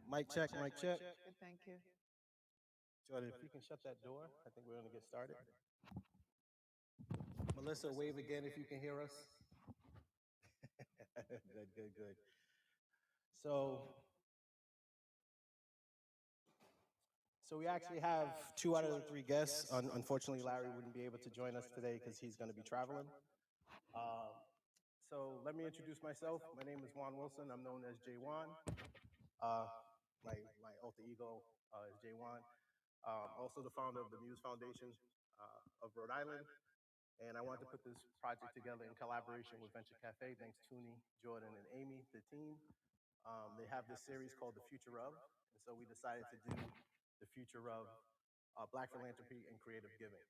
Mic check, mic check. Good, thank you. Jordan, if you can shut that door, I think we're going to get started. Melissa, wave again if you can hear us. Good, good, good. So, so we actually have 2 out of the 3 guests. Unfortunately, Larry wouldn't be able to join us today because he's going to be traveling. Um, so let me introduce myself. My name is Juan Wilson. I'm known as J. Juan. Uh, my alter ego is J. Juan. Also the founder of the MUSE Foundation of Rhode Island. And I wanted to put this project together in collaboration with Venture Café. Thanks Toonie, Jordan, and Amy, the team. They have this series called The Future of. And so we decided to do the future of Black philanthropy and creative giving.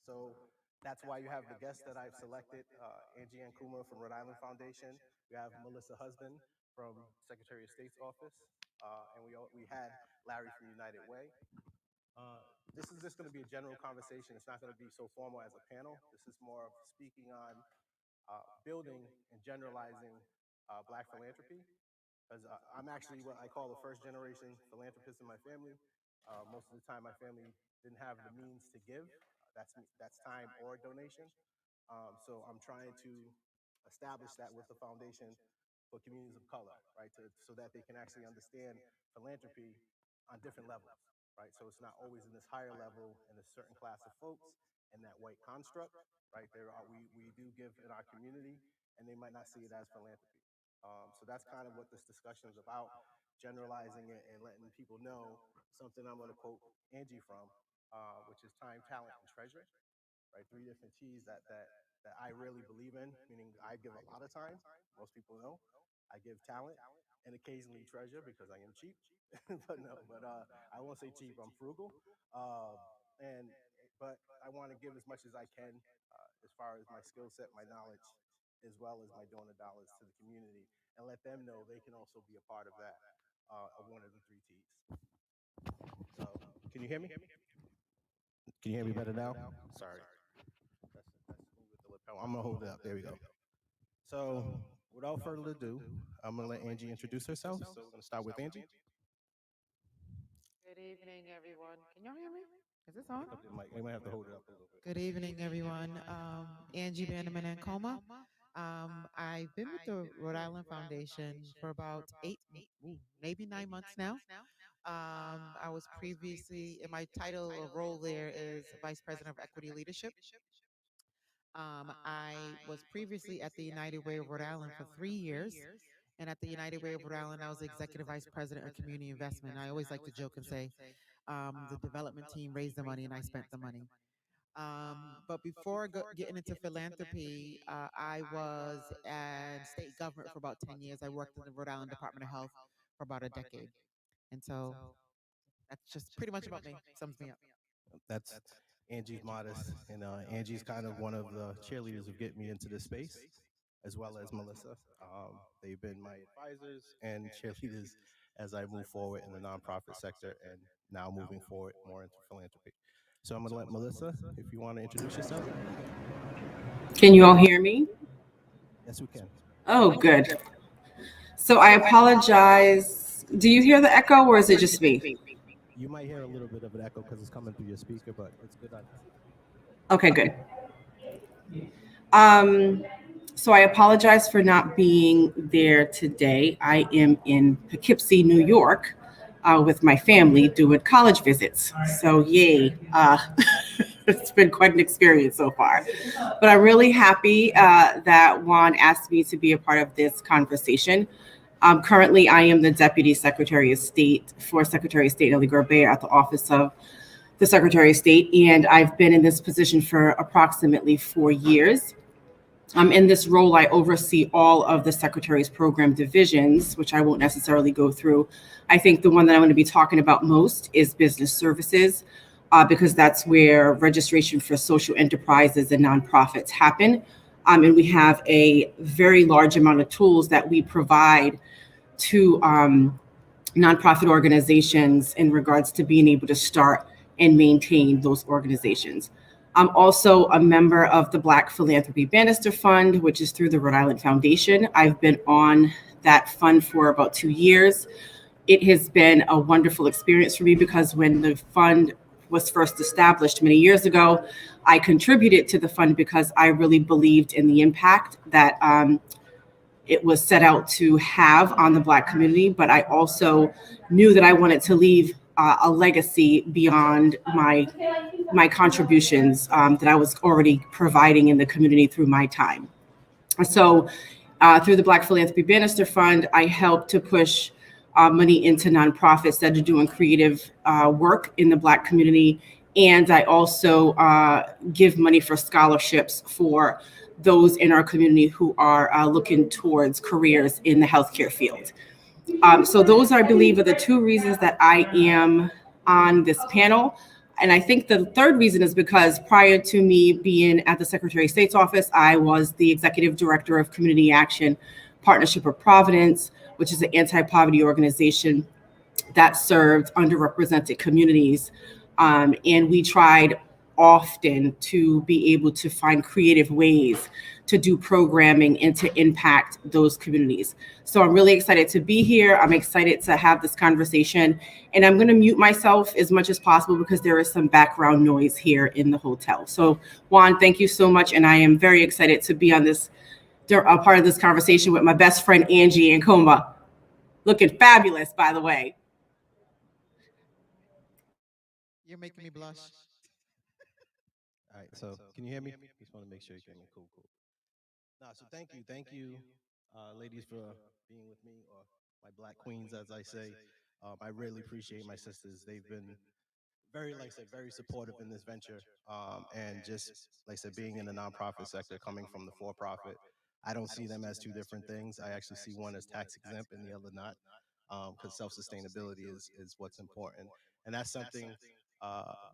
So that's why you have the guests that I've selected, Bannerman-Ankoma from Rhode Island Foundation. We have Melissa Husband from Secretary of State's office. And we had Larry from United Way. This is just going to be a general conversation. It's not going to be so formal as a panel. This is more of speaking on building and generalizing Black philanthropy. Because I'm actually what I call a first-generation philanthropist in my family. Most of the time, my family didn't have the means to give. That's time or donation. So I'm trying to establish that with the foundation for communities of color, right? So that they can actually understand philanthropy on different levels, right? So it's not always in this higher level in a certain class of folks in that white construct, right? We do give in our community, and they might not see it as philanthropy. So that's kind of what this discussion is about, generalizing it and letting people know something I'm going to quote Angie from, which is time, talent, and treasure, right? 3 different T's that I really believe in, meaning I give a lot of time. Most people know. I give talent and occasionally treasure because I am cheap. but I won't say cheap. I'm frugal. But I want to give as much as I can as far as my skill set, my knowledge, as well as my donor dollars to the community, and let them know they can also be a part of that, of one of the 3 T's. So, can you hear me? Can you hear me better now? Sorry. I'm going to hold it up. There we go. So, without further ado, I'm going to let Angie introduce herself. So, we're going to start with Angie. Good evening, everyone. Can y'all hear me? Is this on? You might have to hold it up a little bit. Good evening, everyone. Angie Bannerman-Ankoma. I've been with the Rhode Island Foundation for about maybe 9 months now. I was previously, in my title or role there is Vice President of Equity Leadership. I was previously at the United Way of Rhode Island for 3 years. And at the United Way of Rhode Island, I was the Executive Vice President of Community Investment. I always like to joke and say the development team raised the money and I spent the money. But before getting into philanthropy, I was in state government for about 10 years. I worked in the Rhode Island Department of Health for about a decade. And so that's just pretty much about me. Sums me up. That's Angie's modest, and Angie's kind of one of the cheerleaders who get me into this space, as well as Melissa. They've been my advisors and cheerleaders as I move forward in the nonprofit sector and now moving forward more into philanthropy. So I'm going to let Melissa, if you want to introduce yourself. Can you all hear me? Yes, we can. Oh, good. So I apologize. Do you hear the echo or is it just me? You might hear a little bit of an echo because it's coming through your speaker, but it's good. Okay, good. So I apologize for not being there today. I am in Poughkeepsie, New York, with my family doing college visits. So yay. It's been quite an experience so far. But I'm really happy that Juan asked me to be a part of this conversation. Currently, I am the Deputy Secretary of State for Secretary of State Ellie Gorbea at the Office of the Secretary of State, and I've been in this position for approximately 4 years. In this role, I oversee all of the Secretary's program divisions, which I won't necessarily go through. I think the one that I'm going to be talking about most is business services, because that's where registration for social enterprises and nonprofits happen. And we have a very large amount of tools that we provide to nonprofit organizations in regards to being able to start and maintain those organizations. I'm also a member of the Black Philanthropy Bannister Fund, which is through the Rhode Island Foundation. I've been on that fund for about 2 years. It has been a wonderful experience for me because when the fund was first established many years ago, I contributed to the fund because I really believed in the impact that it was set out to have on the Black community, but I also knew that I wanted to leave a legacy beyond my contributions that I was already providing in the community through my time. So through the Black Philanthropy Bannister Fund, I help to push money into nonprofits that are doing creative work in the Black community. And I also give money for scholarships for those in our community who are looking towards careers in the healthcare field. So those, I believe, are the two reasons that I am on this panel. And I think the third reason is because prior to me being at the Secretary of State's office, I was the executive director of Community Action Partnership of Providence, which is an anti-poverty organization that served underrepresented communities. And we tried often to be able to find creative ways to do programming and to impact those communities. So I'm really excited to be here. I'm excited to have this conversation. And I'm going to mute myself as much as possible because there is some background noise here in the hotel. So Juan, thank you so much. And I am very excited to be on this, a part of this conversation with my best friend, Angie-Ankoma. Looking fabulous, by the way. You're making me blush. All right, so can you hear me? Just want to make sure you can hear me. Cool, cool. No, so thank you, ladies, for being with me, or my Black queens, as I say. I really appreciate my sisters. They've been very, like I said, very supportive in this venture. And just, like I said, being in the nonprofit sector, coming from the for-profit, I don't see them as two different things. I actually see one as tax exempt and the other not, because self-sustainability is what's important. And that's something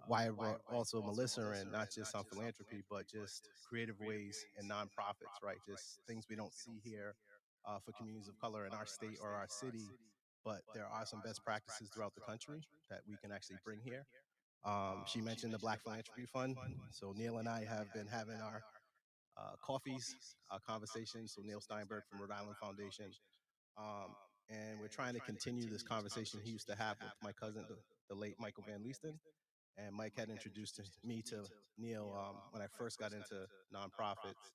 why I brought also Melissa in, not just on philanthropy, but just creative ways and nonprofits, right? Just things we don't see here for communities of color in our state or our city, but there are some best practices throughout the country that we can actually bring here. She mentioned the Black Philanthropy Fund. So Neil and I have been having our coffees, conversations. So Neil Steinberg from Rhode Island Foundation. Um, and we're trying to continue this conversation he used to have with my cousin, the late Michael Van Leesten. And Mike had introduced me to Neil when I first got into nonprofits.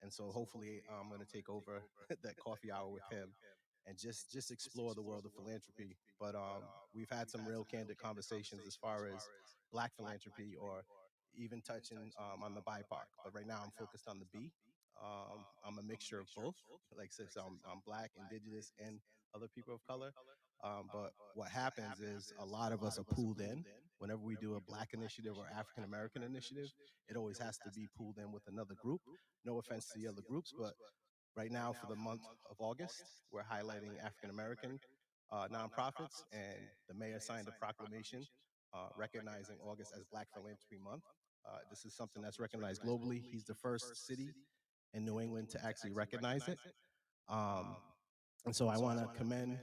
And so hopefully I'm going to take over that coffee hour with him and just explore the world of philanthropy. But we've had some real candid conversations as far as Black philanthropy or even touching on the BIPOC. But right now I'm focused on the B. I'm a mixture of both. Like I said, so I'm Black, Indigenous, and other people of color. But what happens is a lot of us are pulled in. Whenever we do a Black initiative or African American initiative, it always has to be pulled in with another group. No offense to the other groups, but right now for the month of August, we're highlighting African American nonprofits, and the mayor signed a proclamation recognizing August as Black Philanthropy Month. This is something that's recognized globally. He's the first city in New England to actually recognize it. Um, and so I want to commend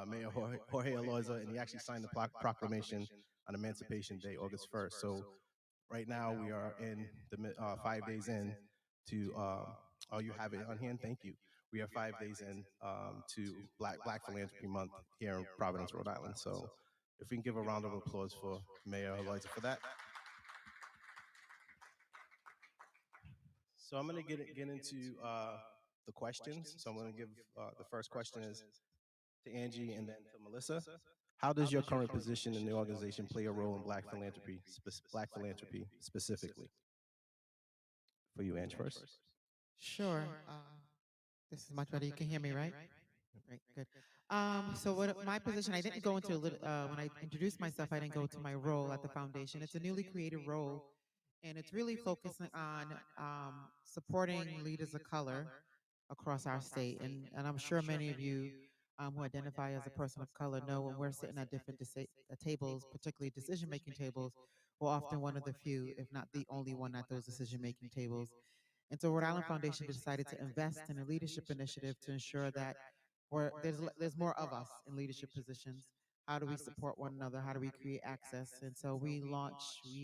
Mayor Jorge Aloza, and he actually signed the proclamation on Emancipation Day, August 1st. So right now we are in the 5 days in to, oh, you have it on hand? Thank you. We are 5 days in to Black Philanthropy Month here in Providence, Rhode Island. So if we can give a round of applause for Mayor Aloza for that. So I'm going to get into the questions. So I'm going to give the first question is to Angie and then to Melissa. How does your current position in the organization play a role in Black philanthropy specifically? For you, Angie, first. Sure. This is much better. You can hear me, right? Right. Good. So what my position? I didn't go into a little. When I introduced myself, I didn't go to my role at the foundation. It's a newly created role, and it's really focusing on supporting leaders of color across our state. And I'm sure many of you who identify as a person of color know when we're sitting at different tables, particularly decision-making tables, we're often one of the few, if not the only one at those decision-making tables. And so Rhode Island Foundation decided to invest in a leadership initiative to ensure that there's more of us in leadership positions. How do we support one another? How do we create access? And so we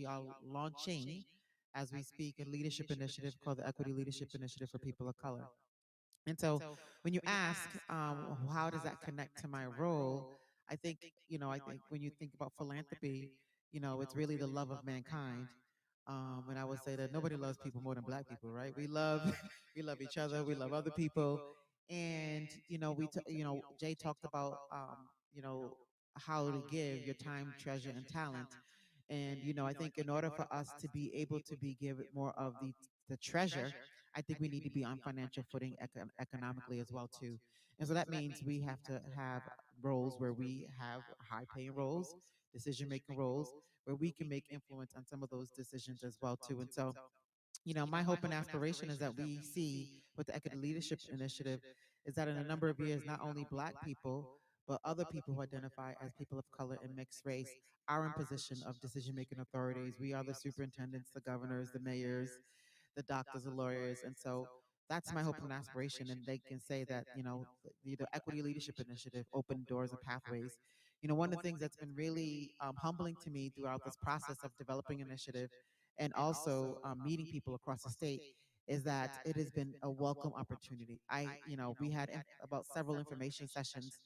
are launching as we speak a leadership initiative called the Equity Leadership Initiative for People of Color. And so when you ask, how does that connect to my role? I think, I think when you think about philanthropy, it's really the love of mankind. And I would say that nobody loves people more than Black people, right? We love, we love each other, we love other people, and Jay talked about, you know, how to give your time, treasure, and talent. And I think in order for us to be able to be give more of the treasure, I think we need to be on financial footing economically as well too. And so that means we have to have roles where we have high paying roles, decision making roles, where we can make influence on some of those decisions as well too. And so my hope and aspiration is that we see with the Equity Leadership Initiative is that in a number of years, not only Black people, but other people who identify as people of color and mixed race are in position of decision making authorities. We are the superintendents, the governors, the mayors, the doctors, the lawyers. And so that's my hope and aspiration. And they can say that, the Equity Leadership Initiative opened doors and pathways. One of the things that's been really humbling to me throughout this process of developing initiative and also meeting people across the state is that it has been a welcome opportunity. We had about several information sessions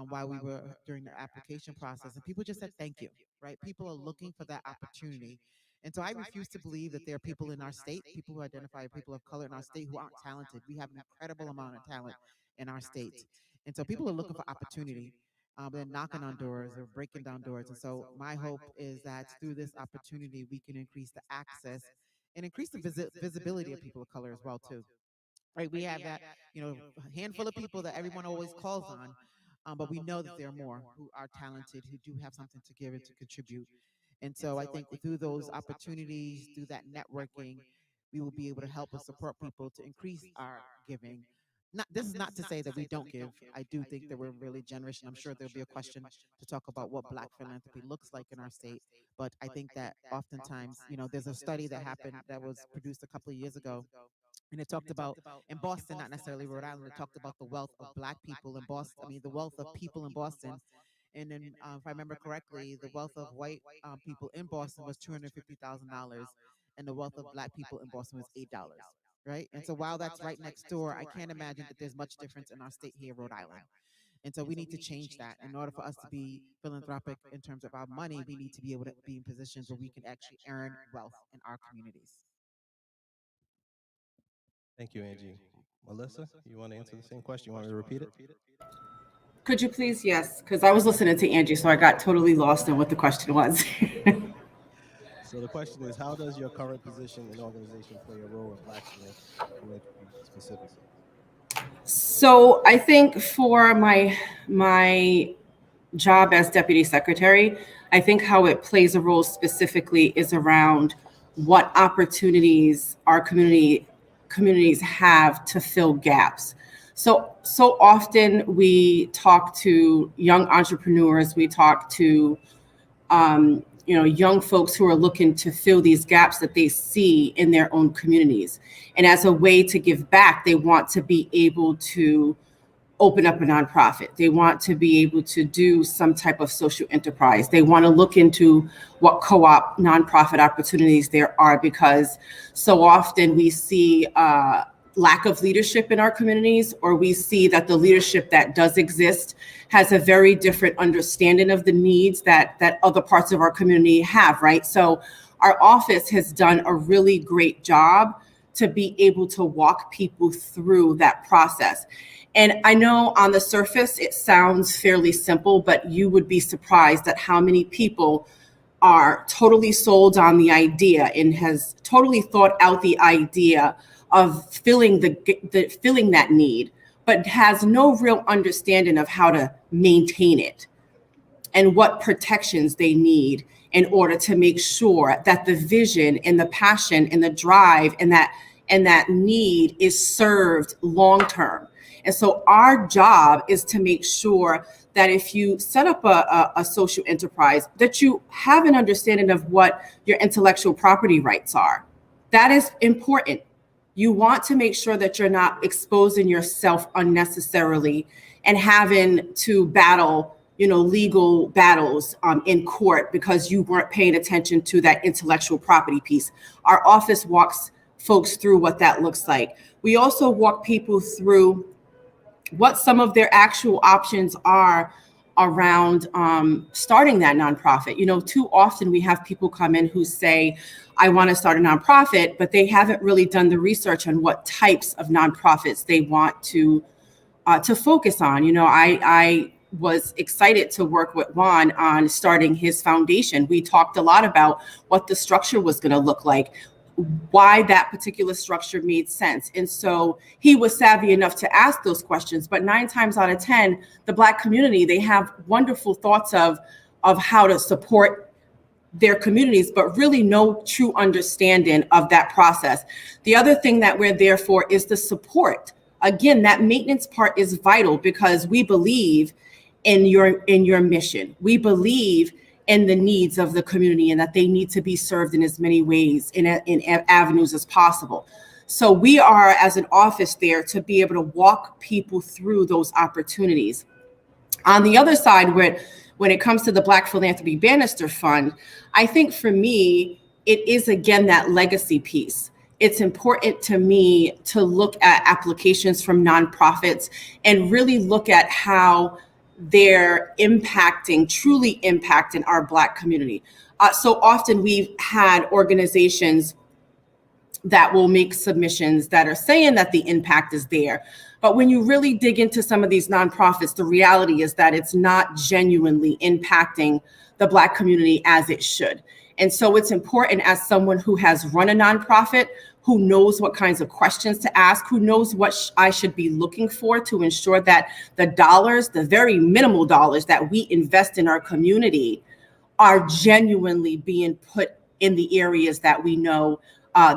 while we were during the application process, and people just said thank you, right? People are looking for that opportunity. And so I refuse to believe that there are people in our state, people who identify people of color in our state who aren't talented. We have an incredible amount of talent in our state. And so people are looking for opportunity. They're knocking on doors or breaking down doors. And so my hope is that through this opportunity, we can increase the access and increase the visibility of people of color as well too. Right? We have that, a handful of people that everyone always calls on, but we know that there are more who are talented, who do have something to give and to contribute. And so I think through those opportunities, through that networking, we will be able to help and support people to increase our giving. This is not to say that we don't give. I do think that we're really generous, and I'm sure there'll be a question to talk about what Black philanthropy looks like in our state. But I think that oftentimes, there's a study that happened that was produced a couple of years ago, and it talked about in Boston, not necessarily Rhode Island. It talked about the wealth of Black people in Boston. I mean, the wealth of people in Boston. And then, if I remember correctly, the wealth of white people in Boston was $250,000, and the wealth of Black people in Boston was $8. Right. And so while that's right next door, I can't imagine that there's much difference in our state here, Rhode Island. And so we need to change that. In order for us to be philanthropic in terms of our money, we need to be able to be in positions where we can actually earn wealth in our communities. Thank you, Angie. Melissa, you want to answer the same question? You want me to repeat it? Could you please? Yes, because I was listening to Angie, so I got totally lost in what the question was. So the question is, how does your current position and organization play a role in Black philanthropy specifically? So I think for my job as deputy secretary, I think how it plays a role specifically is around what opportunities our communities have to fill gaps. So often we talk to young entrepreneurs, we talk to young folks who are looking to fill these gaps that they see in their own communities. And as a way to give back, they want to be able to open up a nonprofit. They want to be able to do some type of social enterprise. They want to look into what co-op nonprofit opportunities there are, because so often we see lack of leadership in our communities, or we see that the leadership that does exist has a very different understanding of the needs that other parts of our community have, right? So our office has done a really great job to be able to walk people through that process. And I know on the surface, it sounds fairly simple, but you would be surprised at how many people are totally sold on the idea and has totally thought out the idea of filling that need, but has no real understanding of how to maintain it and what protections they need in order to make sure that the vision and the passion and the drive and that need is served long term. And so our job is to make sure that if you set up a social enterprise, that you have an understanding of what your intellectual property rights are. That is important. You want to make sure that you're not exposing yourself unnecessarily and having to battle, legal battles in court because you weren't paying attention to that intellectual property piece. Our office walks folks through what that looks like. We also walk people through what some of their actual options are around starting that nonprofit. You know, too often we have people come in who say, I want to start a nonprofit, but they haven't really done the research on what types of nonprofits they want to focus on. You know, I was excited to work with Juan on starting his foundation. We talked a lot about what the structure was going to look like, why that particular structure made sense. And so he was savvy enough to ask those questions. But 9 times out of 10, the Black community, they have wonderful thoughts of how to support their communities, but really no true understanding of that process. The other thing that we're there for is the support. Again, that maintenance part is vital because we believe in your mission. We believe in the needs of the community and that they need to be served in as many ways, in avenues as possible. So we are, as an office, there to be able to walk people through those opportunities. On the other side, when it comes to the Black Philanthropy Bannister Fund, I think for me, it is again that legacy piece. It's important to me to look at applications from nonprofits and really look at how they're truly impacting our Black community. So often we've had organizations that will make submissions that are saying that the impact is there. But when you really dig into some of these nonprofits, the reality is that it's not genuinely impacting the Black community as it should. And so it's important, as someone who has run a nonprofit, who knows what kinds of questions to ask, who knows what I should be looking for to ensure that the dollars, the very minimal dollars that we invest in our community, are genuinely being put in the areas that we know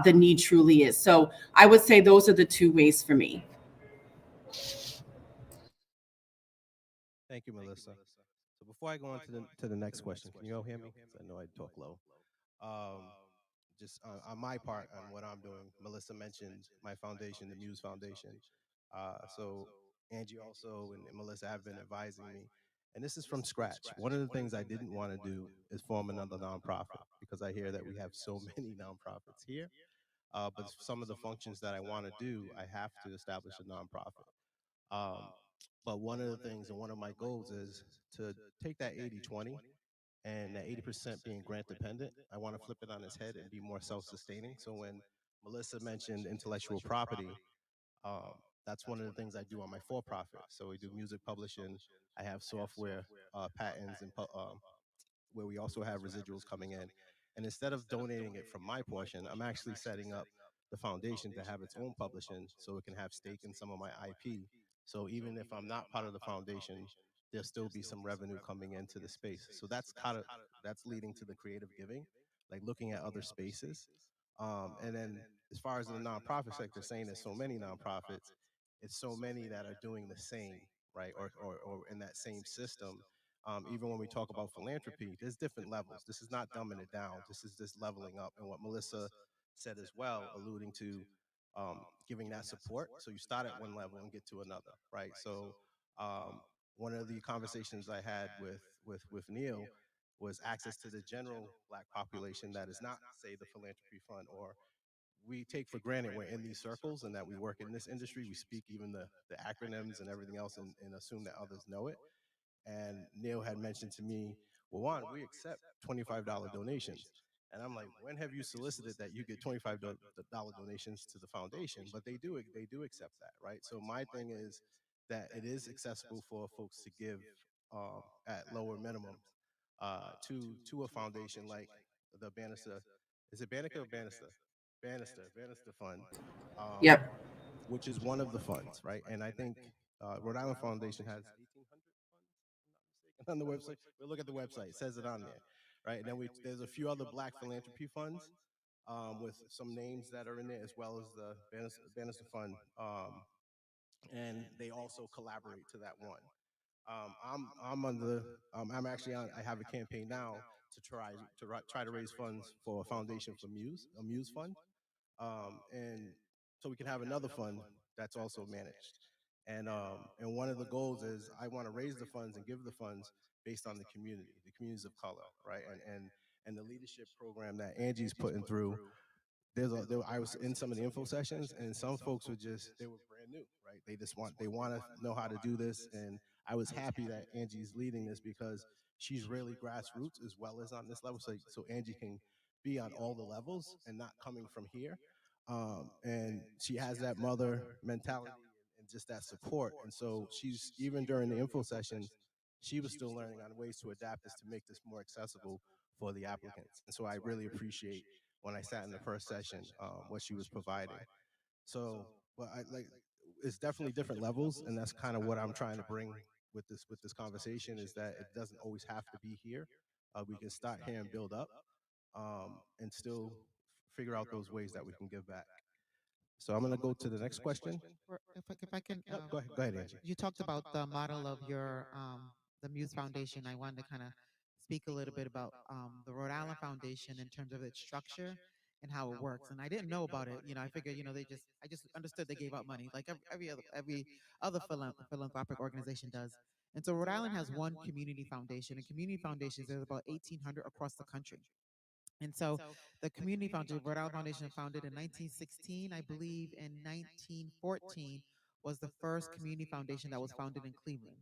the need truly is. So I would say those are the 2 ways for me. Thank you, Melissa. So before I go on to the next question, can you all hear me? 'Cause I know I talk low. Um, just on my part, on what I'm doing, Melissa mentioned my foundation, the MUSE Foundation. So Angie also and Melissa have been advising me, and this is from scratch. One of the things I didn't want to do is form another nonprofit because I hear that we have so many nonprofits here. But some of the functions that I want to do, I have to establish a nonprofit. Um, but one of the things and one of my goals is to take that 80-20 and that 80% being grant dependent. I want to flip it on its head and be more self sustaining. So when Melissa mentioned intellectual property, um, that's one of the things I do on my for profit. So we do music publishing, I have software patents and where we also have residuals coming in. And instead of donating it from my portion, I'm actually setting up the foundation to have its own publishing so it can have stake in some of my IP. So even if I'm not part of the foundation, there'll still be some revenue coming into the space. So that's leading to the creative giving, like looking at other spaces. And then as far as the nonprofit sector, saying there's so many nonprofits, it's so many that are doing the same, right? Or in that same system. Even when we talk about philanthropy, there's different levels. This is not dumbing it down. This is just leveling up. And what Melissa said as well, alluding to giving that support. So you start at one level and get to another, right? So um, one of the conversations I had with Neil was access to the general Black population that is not, say, the philanthropy fund, or we take for granted we're in these circles and that we work in this industry. We speak even the acronyms and everything else and assume that others know it. And Neil had mentioned to me, well, Juan, we accept $25 donations. And I'm like, when have you solicited that you get $25 donations to the foundation? But they do accept that, right? So my thing is that it is accessible for folks to give at lower minimums to a foundation like the Bannister. Is it Banneker or Bannister? Bannister Fund. Um, Yep. which is one of the funds, right? And I think Rhode Island Foundation has 1,800 funds, on the website. We'll look at the website; it says it on there, right? And then there's a few other Black philanthropy funds with some names that are in there, as well as the Bannister Fund, and they also collaborate to that one. I'm on the I'm actually on. I have a campaign now to try to raise funds for a foundation for a Muse fund, and so we can have another fund that's also managed. And one of the goals is I want to raise the funds and give the funds based on the communities of color, right? And the leadership program that Angie's putting through. I was in some of the info sessions, and some folks they were brand new, right? They want to know how to do this, and I was happy that Angie's leading this because she's really grassroots as well as on this level. So Angie can be on all the levels and not coming from here. And she has that mother mentality and just that support. And so she's, even during the info sessions, she was still learning on ways to adapt this to make this more accessible for the applicants. And so I really appreciate when I sat in the first session, what she was providing. So, but I like, it's definitely different levels, and that's kind of what I'm trying to bring with this conversation, is that it doesn't always have to be here. We can start here and build up, and still figure out those ways that we can give back. So I'm going to go to the next question. If I can, Yep, go ahead, Angie. you talked about the model of your the MUSE Foundation. I wanted to kind of speak a little bit about the Rhode Island Foundation in terms of its structure and how it works. And I didn't know about it. I figured, I just understood they gave out money like every other philanthropic organization does. And so Rhode Island has one community foundation, and community foundations, there's about 1,800 across the country. And so the Community Foundation, Rhode Island Foundation, founded in 1916, I believe in 1914 was the first community foundation that was founded in Cleveland.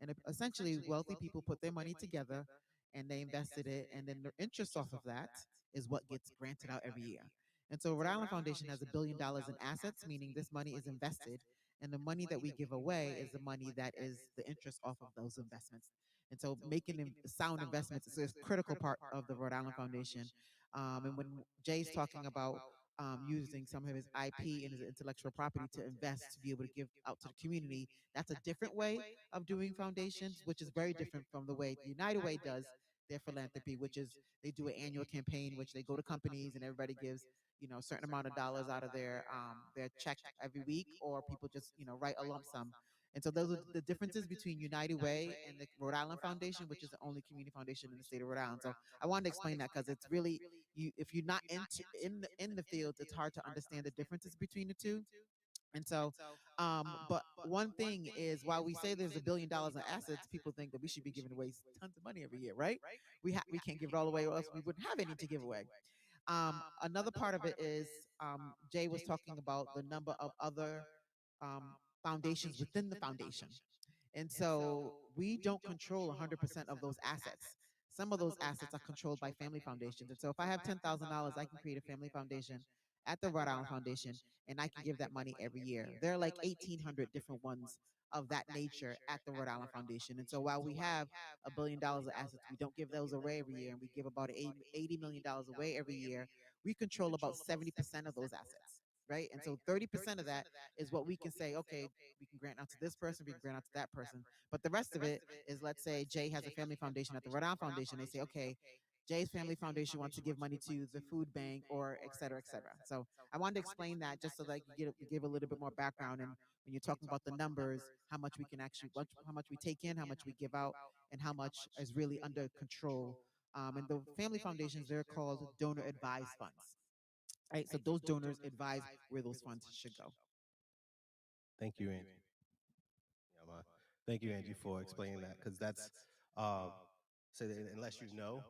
And essentially, wealthy people put their money together and they invested it, and then the interest off of that is what gets granted out every year. And so Rhode Island Foundation has $1 billion in assets, meaning this money is invested, and the money that we give away is the money that is the interest off of those investments. And so making sound investments is a critical part of the Rhode Island Foundation. And when Jay's talking about using some of his IP and his intellectual property to invest, to be able to give out to the community, that's a different way of doing foundations, which is very different from the way the United Way does their philanthropy, which is they do an annual campaign, which they go to companies and everybody gives a certain amount of dollars out of their check every week, or people just write a lump sum. And so those are the differences between United Way and the Rhode Island Foundation, which is the only community foundation in the state of Rhode Island. So I wanted to explain that because it's really, if you're not in the field, it's hard to understand the differences between the two. And so, but one thing is, while we say there's $1 billion in assets, people think that we should be giving away tons of money every year, right? We can't give it all away, or else we wouldn't have any to give away. Another part of it is, Jay was talking about the number of other foundations within the foundation. And so we don't control 100% of those assets. Some of those assets are controlled by family foundations. And so if I have $10,000, I can create a family foundation at the Rhode Island Foundation, and I can give that money every year. There are like 1,800 different ones of that nature at the Rhode Island Foundation. And so while we have $1 billion of assets, we don't give those away every year, and we give about $80 million away every year. We control about 70% of those assets. Right. And so 30% of that is what we can say, okay, we can grant out to this person, we can grant out to that person. But the rest of it is, let's say Jay has a family foundation at the Rhode Island Foundation. They say, okay, Jay's family foundation wants to give money to the food bank, or et cetera, et cetera. So I wanted to explain that just so that you give a little bit more background. And when you're talking about the numbers, how much we can actually, how much we take in, how much we give out, and how much is really under control. And the family foundations, they're called donor advised funds. Right, so those donors advise where those funds should go. Thank you, Angie. Yeah, thank you, Angie, for explaining that, because that's so that unless you know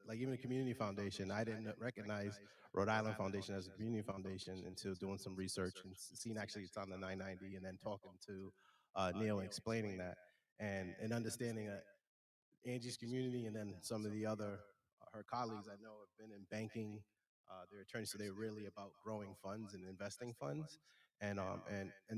like even the community foundation, I didn't recognize Rhode Island Foundation as a community foundation until doing some research and seeing actually it's on the 990, and then talking to Neil and explaining that, and understanding that Angie's community, and then some of the other her colleagues I know have been in banking. They're attorneys, so they're really about growing funds and investing funds, and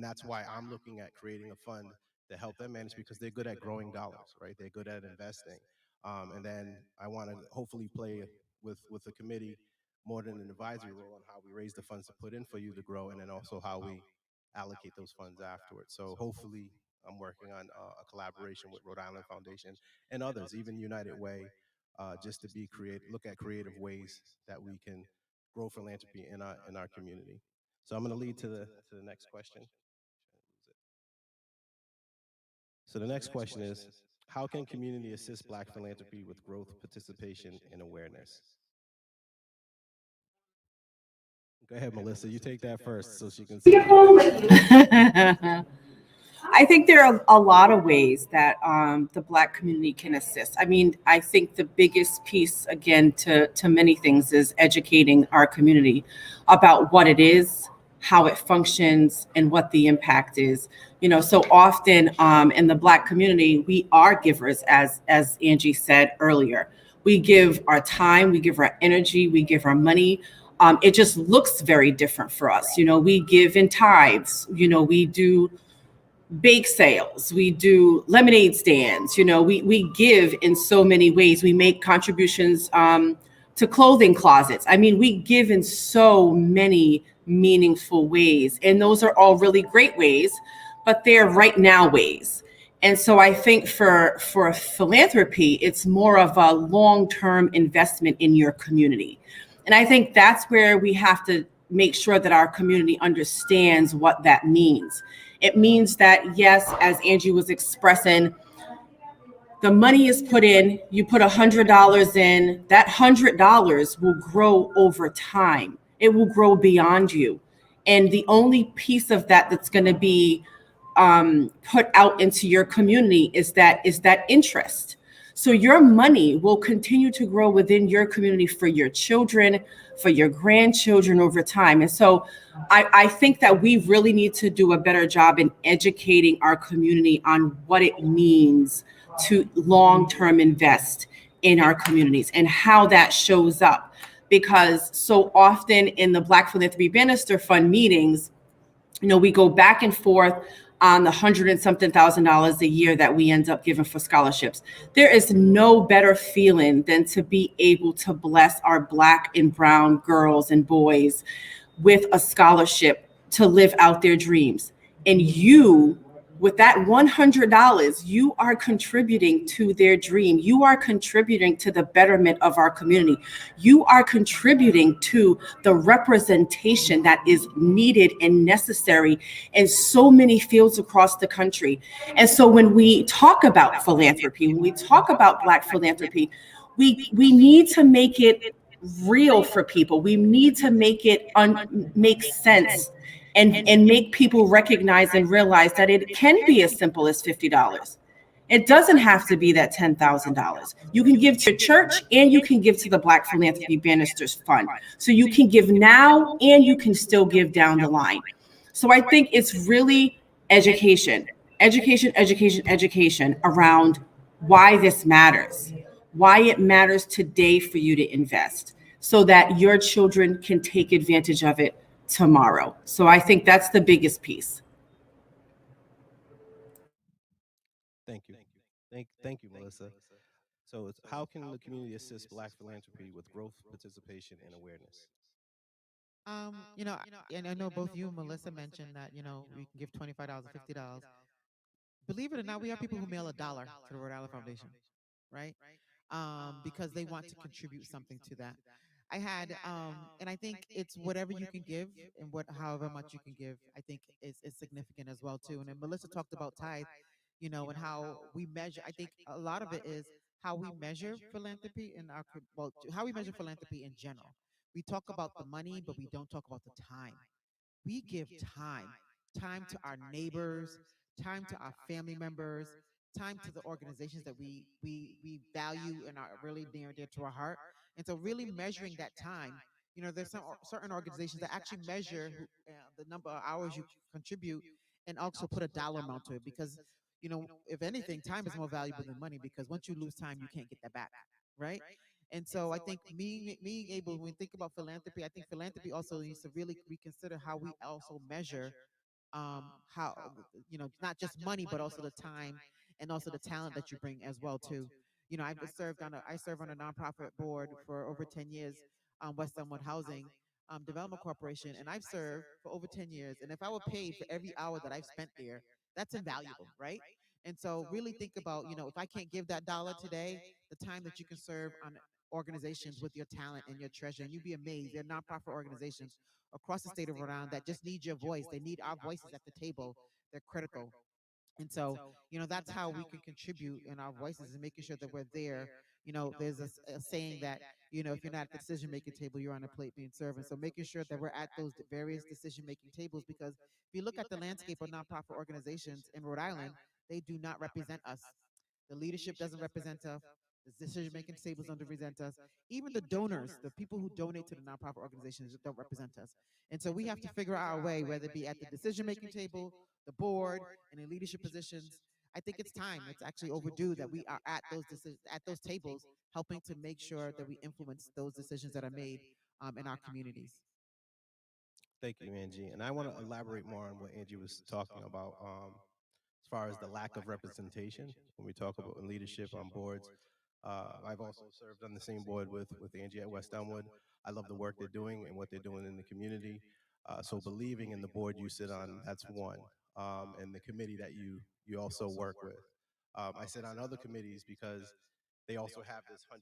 that's why I'm looking at creating a fund to help them manage, because they're good at growing dollars, right? They're good at investing, and then I want to hopefully play with the committee more than an advisory role on how we raise the funds to put in for you to grow, and then also how we allocate those funds afterwards. So hopefully I'm working on a collaboration with Rhode Island Foundation and others, even United Way, just to be creative, look at creative ways that we can grow philanthropy in our community. So I'm going to lead to the next question. So the next question is, how can community assist Black philanthropy with growth, participation, and awareness? Go ahead, Melissa. You take that first so she can see. I think there are a lot of ways that the Black community can assist. I mean, I think the biggest piece, again, to many things is educating our community about what it is, how it functions, and what the impact is. So often in the Black community, we are givers, as Angie said earlier. We give our time, we give our energy, we give our money. It just looks very different for us. We give in tithes. We do bake sales, we do lemonade stands. We give in so many ways. We make contributions to clothing closets. I mean, we give in so many meaningful ways, and those are all really great ways, but they're right now ways. And so I think for philanthropy, it's more of a long-term investment in your community. And I think that's where we have to make sure that our community understands what that means. It means that, yes, as Angie was expressing, the money is put in, you put $100 in, that $100 will grow over time. It will grow beyond you. And the only piece of that that's going to be put out into your community is that interest. So your money will continue to grow within your community for your children, for your grandchildren over time. And so I think that we really need to do a better job in educating our community on what it means to long-term invest in our communities and how that shows up. Because so often in the Black Philanthropy Bannister Fund meetings, we go back and forth on the hundred and something $1,000s a year that we end up giving for scholarships. There is no better feeling than to be able to bless our Black and brown girls and boys with a scholarship to live out their dreams. And you, with that $100, you are contributing to their dream. You are contributing to the betterment of our community. You are contributing to the representation that is needed and necessary in so many fields across the country. And so when we talk about philanthropy, when we talk about Black philanthropy, we need to make it real for people. We need to make it make sense and make people recognize and realize that it can be as simple as $50. It doesn't have to be that $10,000. You can give to your church and you can give to the Black Philanthropy Bannisters Fund. So you can give now and you can still give down the line. So I think it's really education around why this matters, why it matters today for you to invest so that your children can take advantage of it tomorrow. So I think that's the biggest piece. Thank you, Melissa. So, how can the community assist Black philanthropy with growth, participation, and awareness? And I know both you and Melissa mentioned that, we can give $25 or $50. Believe it or not, we have people who mail $1 to the Rhode Island Foundation, right? Because they want to contribute something to that. I had, and I think it's whatever you can give and however much you can give, I think is significant as well too. And then Melissa talked about tithe, and how we measure. I think a lot of it is how we measure philanthropy in how we measure philanthropy in general. We talk about the money, but we don't talk about the time. We give time to our neighbors, time to our family members, time to the organizations that we value and are really near and dear to our heart. And so really measuring that time, there's certain organizations that actually measure the number of hours you contribute and also put a dollar amount to it because if anything, time is more valuable than money because once you lose time, you can't get that back, right? And so I think being able, when we think about philanthropy, I think philanthropy also needs to really reconsider how we also measure how not just money but also the time and also the talent that you bring as well too. I serve on a nonprofit board for over 10 years, West Elmwood Housing Development Corporation, and I've served for over 10 years. And if I were paid for every hour that I've spent there, that's invaluable, right? And so really think about, if I can't give that dollar today, the time that you can serve on organizations with your talent and your treasure, and you'd be amazed. There are nonprofit organizations across the state of Rhode Island that just need your voice. They need our voices at the table. They're critical. And so, that's how we can contribute in our voices and making sure that we're there. There's a saying that, if you're not at the decision making table, you're on a plate being served. And so making sure that we're at those various decision making tables, because if you look at the landscape of nonprofit organizations in Rhode Island, they do not represent us. The leadership doesn't represent us. The decision making tables don't represent us. Even the donors, the people who donate to the nonprofit organizations, don't represent us. And so we have to figure out our way, whether it be at the decision making table the board and in leadership positions, I think it's time. It's actually overdue that we are at those decisions, at those tables, helping to make sure that we influence those decisions that are made in our communities. Thank you, Angie. And I want to elaborate more on what Angie was talking about, as far as the lack of representation when we talk about leadership on boards. I've also served on the same board with Angie at West Elmwood. I love the work they're doing and what they're doing in the community. So believing in the board you sit on, that's one, and the committee that you also work with. I sit on other committees because they also have this 100%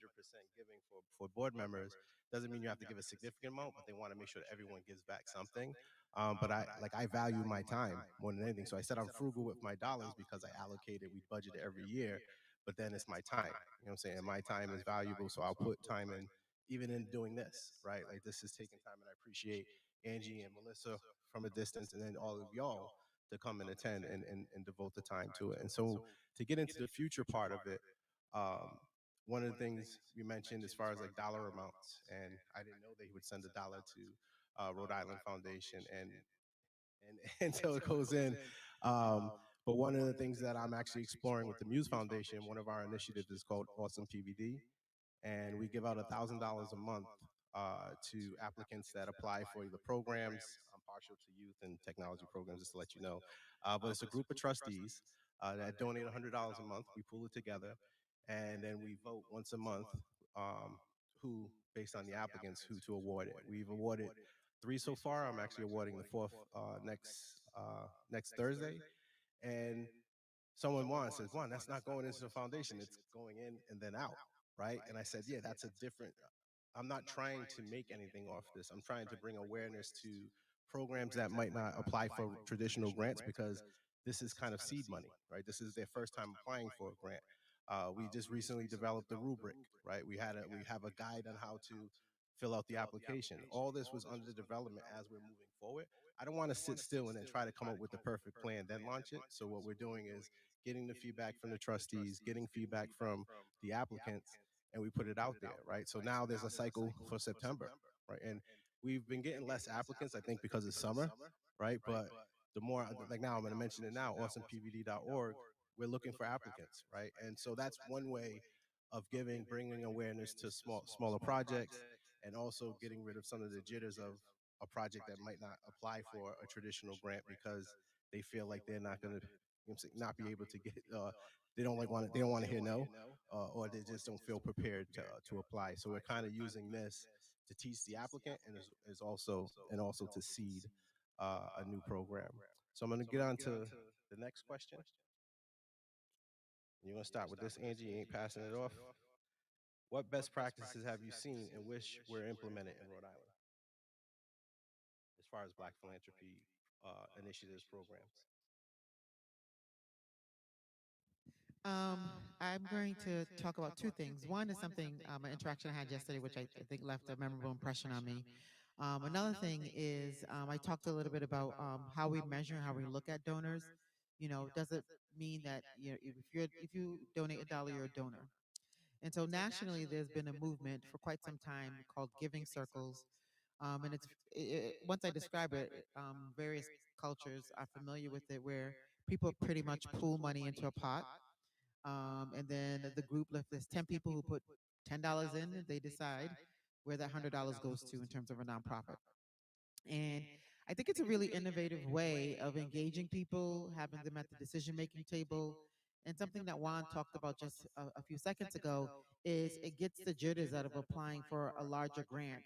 giving for board members. Doesn't mean you have to give a significant amount, but they want to make sure that everyone gives back something. But I value my time more than anything. So I said I'm frugal with my dollars because I allocate it, we budget it every year, but then it's my time. You know what I'm saying? My time is valuable, so I'll put time in, even in doing this, right? Like this is taking time, and I appreciate Angie and Melissa from a distance, and then all of y'all to come and attend and devote the time to it. And so to get into the future part of it, um, one of the things we mentioned as far as like dollar amounts, and I didn't know they would send $1 to Rhode Island Foundation, and until it goes in. But one of the things that I'm actually exploring with the MUSE Foundation, one of our initiatives is called Awesome PVD, and we give out $1,000 a month to applicants that apply for the programs. I'm partial to youth and technology programs, just to let you know. But it's a group of trustees that donate $100 a month. We pull it together, and then we vote once a month, who, based on the applicants, who to award it. We've awarded 3 so far. I'm actually awarding the 4th next Thursday, and someone Juan says, Juan, that's not going into the foundation, it's going in and then out, right? And I said, yeah, that's a different, I'm not trying to make anything off this. I'm trying to bring awareness to programs that might not apply for traditional grants, because this is kind of seed money, right? This is their first time applying for a grant. We just recently developed a rubric, right? We have a guide on how to fill out the application. All this was under development as we're moving forward. I don't want to sit still and then try to come up with the perfect plan, then launch it. So what we're doing is getting the feedback from the trustees, getting feedback from the applicants, and we put it out there, right? So now there's a cycle for September, right? And we've been getting less applicants, I think, because it's summer, right? But the more, like now, I'm going to mention it now, awesomepvd.org, we're looking for applicants, right? And so that's one way of giving, bringing awareness to smaller projects, and also getting rid of some of the jitters of a project that might not apply for a traditional grant because they feel like they're not going to, not be able to get. They don't they don't want to hear no, or they just don't feel prepared to apply. So we're kind of using this to teach the applicant, and is also to seed a new program. So I'm going to get on to the next question. You're going to start with this, Angie. You ain't passing it off. What best practices have you seen and wish were implemented in Rhode Island as far as Black philanthropy initiatives, programs? I'm going to talk about two things. One is something, an interaction I had yesterday, which I think left a memorable impression on me. Another thing is I talked a little bit about how we measure, how we look at donors. You know, does it mean that, you know, if you donate $1, you're a donor? And so nationally, there's been a movement for quite some time called giving circles. And once I describe it, various cultures are familiar with it, where people pretty much pool money into a pot. And then the group, if there's 10 people who put $10 in, they decide where that $100 goes to in terms of a nonprofit. And I think it's a really innovative way of engaging people, having them at the decision making table. And something that Juan talked about just a few seconds ago is it gets the jitters out of applying for a larger grant.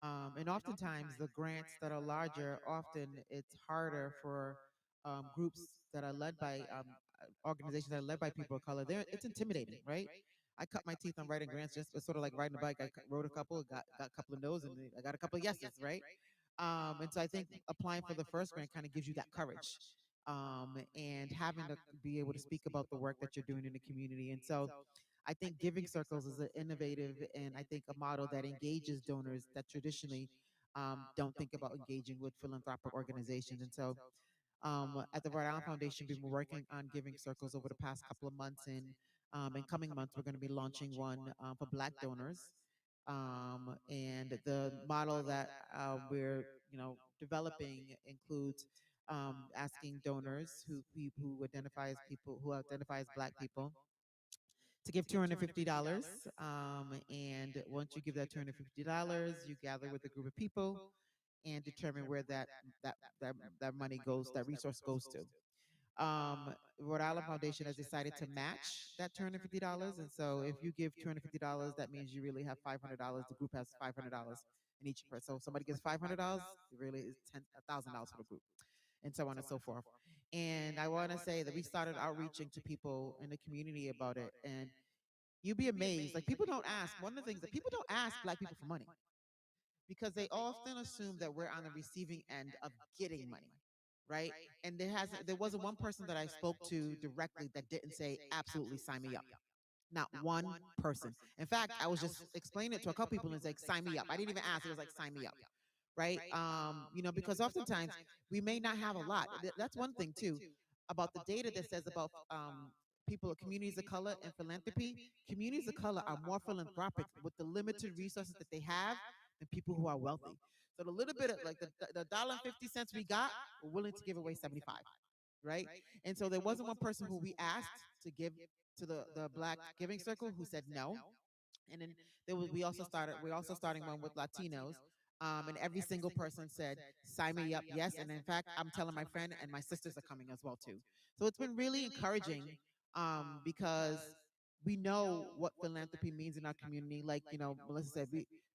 And oftentimes, the grants that are larger, often it's harder for groups that are led by organizations that are led by people of color. It's intimidating, right? I cut my teeth on writing grants, just sort of like riding a bike. I wrote a couple, got a couple of no's, and I got a couple of yeses, right? And so I think applying for the first grant kind of gives you that courage, and having to be able to speak about the work that you're doing in the community. And so I think Giving Circles is an innovative and I think a model that engages donors that traditionally don't think about engaging with philanthropic organizations. And so at the Rhode Island Foundation, we've been working on Giving Circles over the past couple of months. And in coming months, we're going to be launching one for Black donors. And the model that we're developing includes asking donors who identify as people who identify as Black people to give $250. And once you give that $250, you gather with a group of people and determine where that money goes, that resource goes to. Rhode Island Foundation has decided to match that $250, and so if you give $250, that means you really have $500. The group has $500 in each person. So if somebody gives $500, it really is $1,000 for the group, and so on and so forth. And I want to say that we started outreaching to people in the community about it, and you'd be amazed. Like, people don't ask. One of the things that people don't ask Black people for money because they often assume that we're on the receiving end of getting money, right? And there wasn't one person that I spoke to directly that didn't say, absolutely, sign me up. Not one person. In fact, I was just explaining it to a couple people and it's like, sign me up. I didn't even ask. It was like, sign me up. Right. Because oftentimes we may not have a lot. That's one thing too about the data that says about people, communities of color and philanthropy. Communities of color are more philanthropic with the limited resources that they have than people who are wealthy. So the little bit of like the $1.50 we got, we're willing to give away 75, right? And so there wasn't one person who we asked to give to the Black Giving Circle who said no. And then we're also starting one with Latinos. And every single person said, sign me up, yes. And in fact, I'm telling my friend and my sisters are coming as well too. So it's been really encouraging because we know what philanthropy means in our community. Like, Melissa said,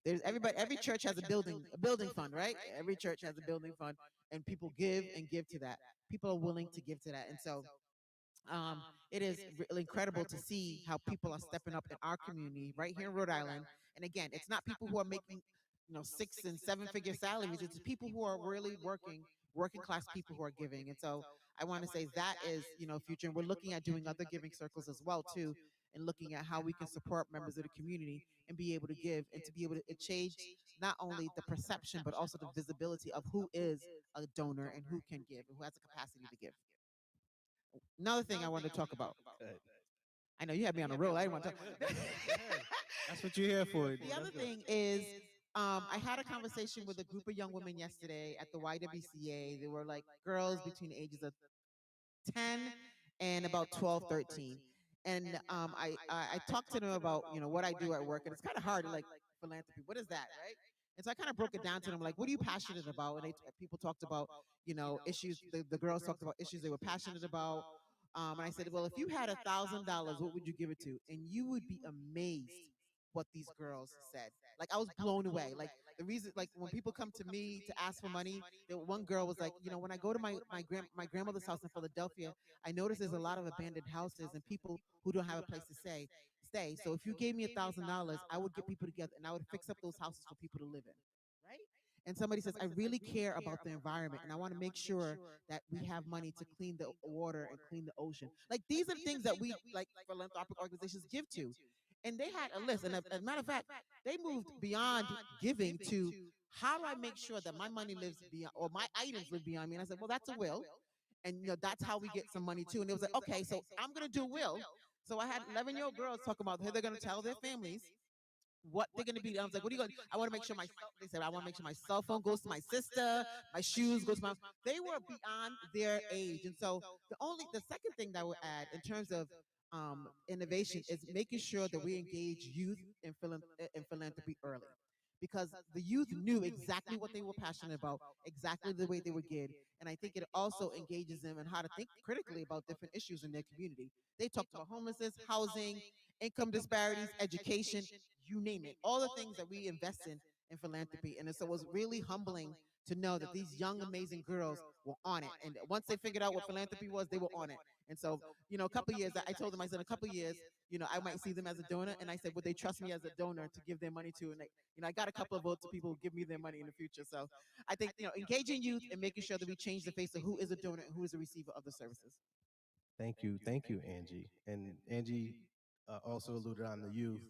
every church has a building fund, right? Every church has a building fund, and people give and give to that. People are willing to give to that. And so it is really incredible to see how people are stepping up in our community right here in Rhode Island. And again, it's not people who are making, 6 and 7 figure salaries. It's people who are really working class people who are giving. And so I want to say that is, future. And we're looking at doing other giving circles as well too, and looking at how we can support members of the community and be able to give and to be able to change not only the perception but also the visibility of who is a donor and who can give and who has the capacity to give. Another thing I wanted to talk about. Good. I know you had me on a roll. I didn't want to talk. Go ahead. That's what you're here for. The other thing is, I had a conversation with a group of young women yesterday at the YWCA. They were like girls between the ages of 10 and about 12, 13. And I talked to them about, what I do at work. And it's kind of hard to like philanthropy. What is that, right? And so I kind of broke it down to them, like, what are you passionate about? And people talked about, issues. The girls talked about issues they were passionate about. And I said, well, if you had $1,000, what would you give it to? And you would be amazed what these girls said. Like, I was blown away. Like, the reason, like, when people come to me to ask for money, one girl was like, when I go to my grandmother's house in Philadelphia, I notice there's a lot of abandoned houses and people who don't have a place to stay. So if you gave me $1,000, I would get people together and I would fix up those houses for people to live in. Right? And somebody says, I really care about the environment and I want to make sure that we have money to clean the water and clean the ocean. Like, these are things that we, like, philanthropic organizations give to. And they had a list. And as a matter of fact, they moved beyond giving to, how do I make sure that my money lives beyond, or my items live beyond me? And I said, well, that's a will. And that's how we get some money too. And it was like, okay, so I'm going to do a will. So I had 11-year-old girls talk about how they're going to tell their families what they're going to be. I was like, what are you going to, I want to make sure they said, I want to make sure my cell phone goes to my sister, my shoes goes to my, they were beyond their age. And so the second thing that I would add in terms of innovation is making sure that we engage youth in philanthropy early. Because the youth knew exactly what they were passionate about, exactly the way they would give. And I think it also engages them in how to think critically about different issues in their community. They talked about homelessness, housing, income disparities, education, you name it. All the things that we invest in philanthropy. And so it was really humbling to know that these young, amazing girls were on it. And once they figured out what philanthropy was, they were on it. And so, a couple of years, I told them, I said, in a couple of years, I might see them as a donor. And I said, would they trust me as a donor to give their money to? And I got a couple of votes of people who give me their money in the future. So I think, engaging youth and making sure that we change the face of who is a donor and who is a receiver of the services. Thank you, Angie. And Angie also alluded on the youth.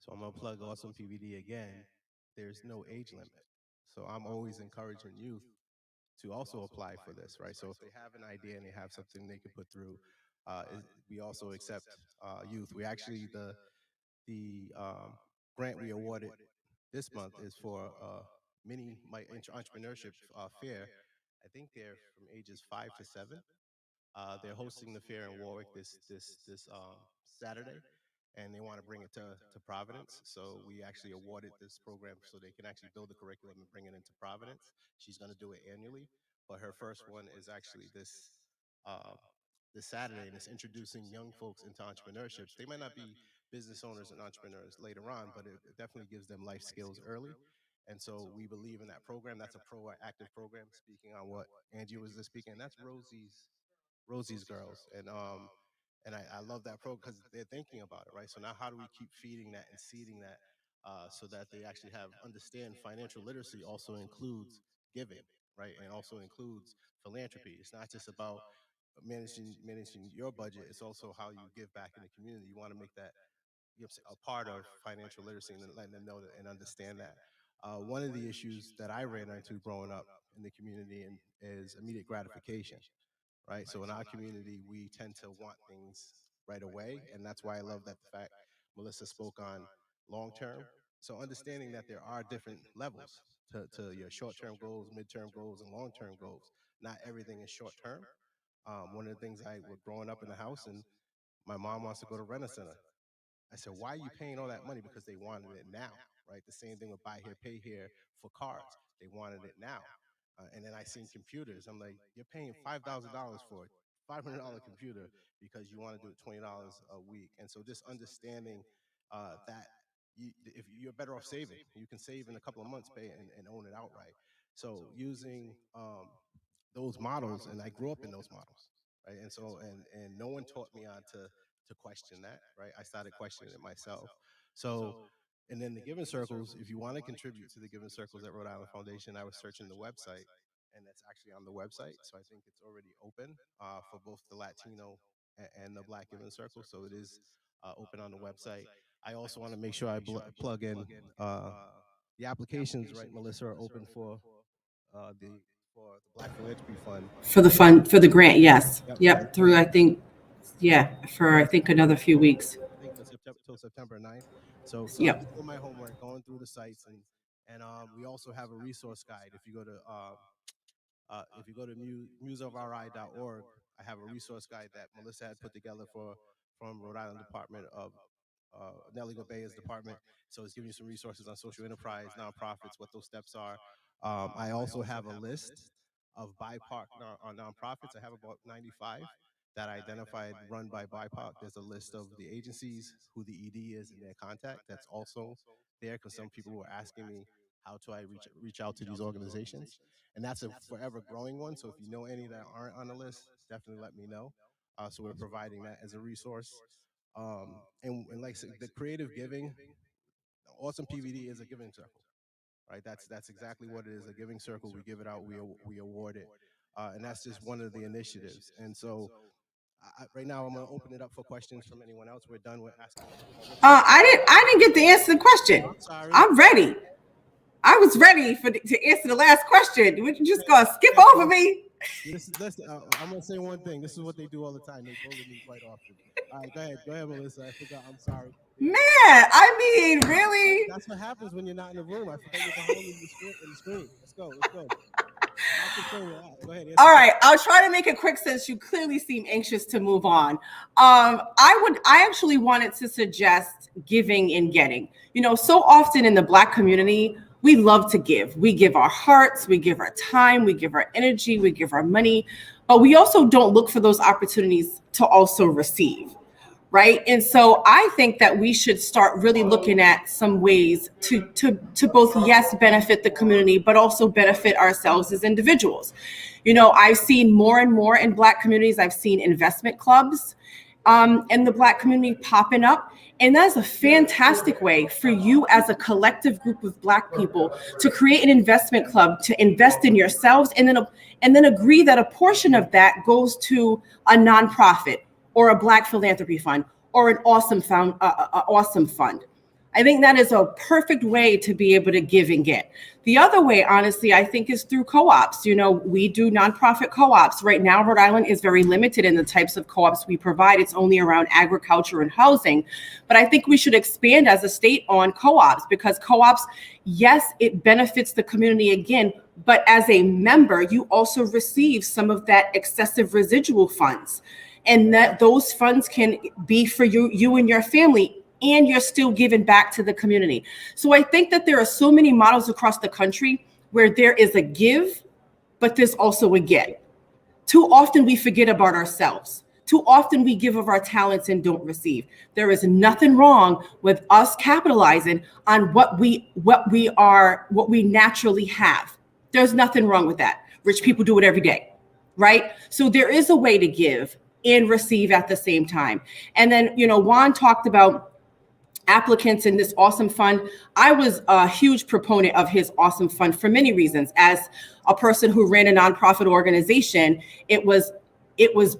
So I'm going to plug Awesome PVD again. There's no age limit. So I'm always encouraging youth to also apply for this, right? So if they have an idea and they have something they can put through, we also accept youth. We actually, the grant we awarded this month is for mini entrepreneurship fair I think they're from ages 5 to 7. They're hosting the fair in Warwick this Saturday, and they want to bring it to Providence. So we actually awarded this program so they can actually build the curriculum and bring it into Providence. She's going to do it annually, but her first one is actually uh, this Saturday, and it's introducing young folks into entrepreneurships. They might not be business owners and entrepreneurs later on, but it definitely gives them life skills early. And so we believe in that program. That's a proactive program. Speaking on what Angie was just speaking, that's Rosie's girls, and I love that program because they're thinking about it, right? So now, how do we keep feeding that and seeding that, so that they actually understand financial literacy also includes giving, right, and also includes philanthropy. It's not just about managing your budget; it's also how you give back in the community. You want to make that, a part of financial literacy and letting them know that and understand that. One of the issues that I ran into growing up in the community is immediate gratification, right? So in our community, we tend to want things right away, and that's why I love that the fact Melissa spoke on long term. So understanding that there are different levels to your short term goals, midterm goals, and long term goals. Not everything is short term. One of the things I was growing up in the house, and my mom wants to go to Rent-A-Center. I said, why are you paying all that money? Because they wanted it now, right? The same thing with buy here, pay here for cars. They wanted it now. And then I seen computers. I'm like, you're paying $5,000 for a $500 computer because you want to do it $20 a week. And so just understanding that if you're better off saving, you can save in a couple of months, pay and own it outright. So using those models, and I grew up in those models, right? And so and no one taught me how to question that, right? I started questioning it myself. So, and then the Giving Circles, if you want to contribute to the Giving Circles at Rhode Island Foundation, I was searching the website, and it's actually on the website. So I think it's already open for both the Latino and the Black Giving Circle. So it is open on the website. I also want to make sure I plug in the applications, right, Melissa, are open the for the Black Philanthropy Fund. For the grant, yes. Yep, through, Until I think, yeah, for I think another few weeks. I think till September 9th. So I'm Yep. just doing my homework, going through the sites, and we also have a resource guide. If you go to museofri.org, I have a resource guide that Melissa had put together from Rhode Island Department of Nellie Gobea's department. So it's giving you some resources on social enterprise, nonprofits, what those steps are. I also have a list of BIPOC nonprofits. I have about 95 that I identified run by BIPOC. There's a list of the agencies, who the ED is, and their contact. That's also there because some people were asking me, how do I reach out to these organizations? And that's a forever growing one. So if you know any that aren't on the list, definitely let me know. So we're providing that as a resource. And like I said, the creative giving, Awesome PVD is a giving circle, right? That's exactly what it is, a giving circle. We give it out, we award it, and that's just one of the initiatives. And so right now, I'm going to open it up for questions from anyone else. We're done with asking questions. I didn't get to answer the question. I'm sorry. I'm ready. I was ready to answer the last question. We're just gonna skip over me. Listen, I'm gonna say one thing. This is what they do all the time. They bully me quite often. All right, go ahead, Melissa. I forgot. I'm sorry. Man, I mean, really? That's what happens when you're not in the room. I forgot you're behind the screen. Let's go. Go ahead. All right, I'll try to make it quick since you clearly seem anxious to move on. I actually wanted to suggest giving and getting. You know, so often in the Black community, we love to give. We give our hearts, we give our time, we give our energy, we give our money, but we also don't look for those opportunities to also receive, right? And so I think that we should start really looking at some ways to both, yes, benefit the community, but also benefit ourselves as individuals. You know, I've seen more and more in Black communities, I've seen investment clubs in the Black community popping up. And that's a fantastic way for you as a collective group of Black people to create an investment club, to invest in yourselves, and then agree that a portion of that goes to a nonprofit or a Black philanthropy fund or an awesome fund. I think that is a perfect way to be able to give and get. The other way, honestly, I think is through co-ops. You know, we do nonprofit co-ops. Right now, Rhode Island is very limited in the types of co-ops we provide. It's only around agriculture and housing. But I think we should expand as a state on co-ops, because co-ops, yes, it benefits the community again, but as a member, you also receive some of that excessive residual funds. And that those funds can be for you and your family, and you're still giving back to the community. So I think that there are so many models across the country where there is a give, but there's also a get. Too often we forget about ourselves. Too often we give of our talents and don't receive. There is nothing wrong with us capitalizing on what we naturally have. There's nothing wrong with that. Rich people do it every day, right? So there is a way to give and receive at the same time. And then, you know, Juan talked about applicants in this awesome fund. I was a huge proponent of his awesome fund for many reasons. As a person who ran a nonprofit organization, it was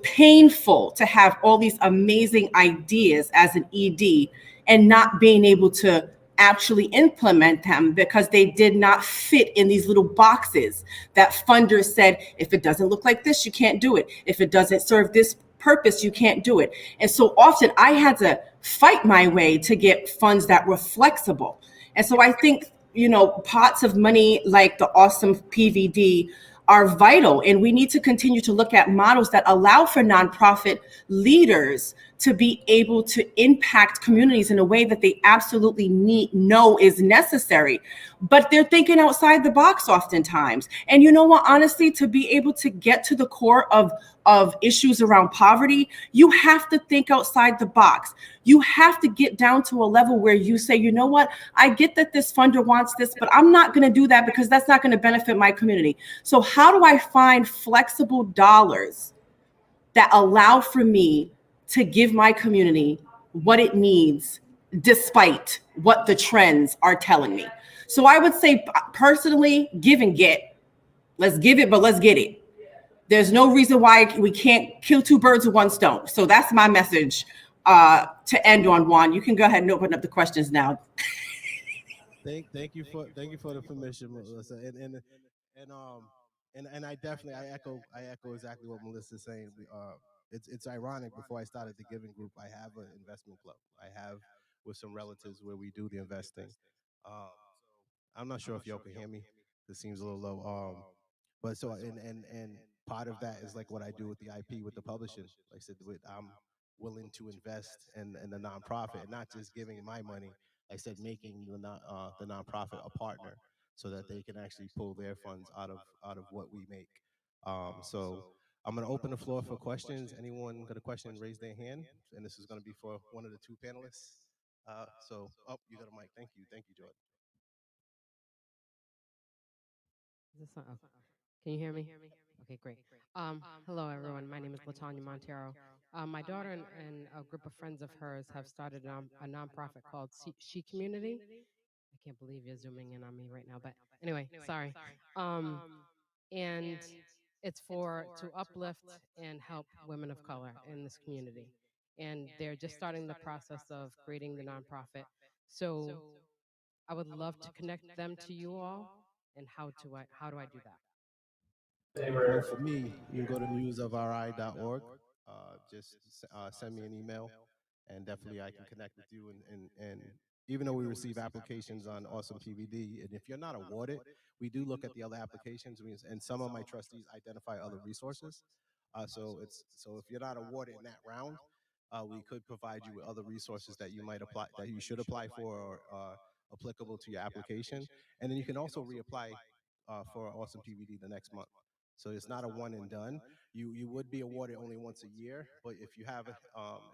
painful to have all these amazing ideas as an ED and not being able to actually implement them because they did not fit in these little boxes that funders said, if it doesn't look like this, you can't do it. If it doesn't serve this purpose, you can't do it. And so often I had to fight my way to get funds that were flexible. And so I think, you know, pots of money like the awesome PVD are vital. And we need to continue to look at models that allow for nonprofit leaders to be able to impact communities in a way that they absolutely know is necessary. But they're thinking outside the box oftentimes. And you know what, honestly, to be able to get to the core of issues around poverty, you have to think outside the box. You have to get down to a level where you say, you know what, I get that this funder wants this, but I'm not going to do that because that's not going to benefit my community. So how do I find flexible dollars that allow for me to give my community what it needs, despite what the trends are telling me? So I would say, personally, give and get. Let's give it, but let's get it. There's no reason why we can't kill two birds with one stone. So that's my message to end on. Juan, you can go ahead and open up the questions now. Thank you for the permission, Melissa. And I definitely I echo exactly what Melissa's saying. It's ironic. Before I started the Giving Group, I have an investment club. I have with some relatives where we do the investing. I'm not sure if y'all can hear me. This seems a little low. But so and part of that is like what I do with the IP with the publishing. Like I said, I'm willing to invest in the nonprofit and not just giving my money. Like I said, making the nonprofit a partner so that they can actually pull their funds out of what we make. So I'm going to open the floor for questions. Anyone got a question? Raise their hand, and this is going to be for one of the two panelists. You got a mic. Thank you, Jordan. Is this on? Oh, can you hear me? Okay, great. Hello, everyone. My name is Latanya Montero. My daughter and a group of friends of hers have started a nonprofit called She Community. I can't believe you're zooming in on me right now, but anyway, sorry. And it's to uplift and help women of color in this community. And they're just starting the process of creating the nonprofit. So I would love to connect them to you all. And how do I do that? Well, for me, you can go to museofri.org. Send me an email, and definitely I can connect with you. And even though we receive applications on Awesome PVD, and if you're not awarded, we do look at the other applications, and some of my trustees identify other resources. So if you're not awarded in that round, we could provide you with other resources that you might apply, that you should apply for, or applicable to your application. And then you can also reapply for Awesome PVD the next month. So it's not a one and done. You would be awarded only once a year, but if you have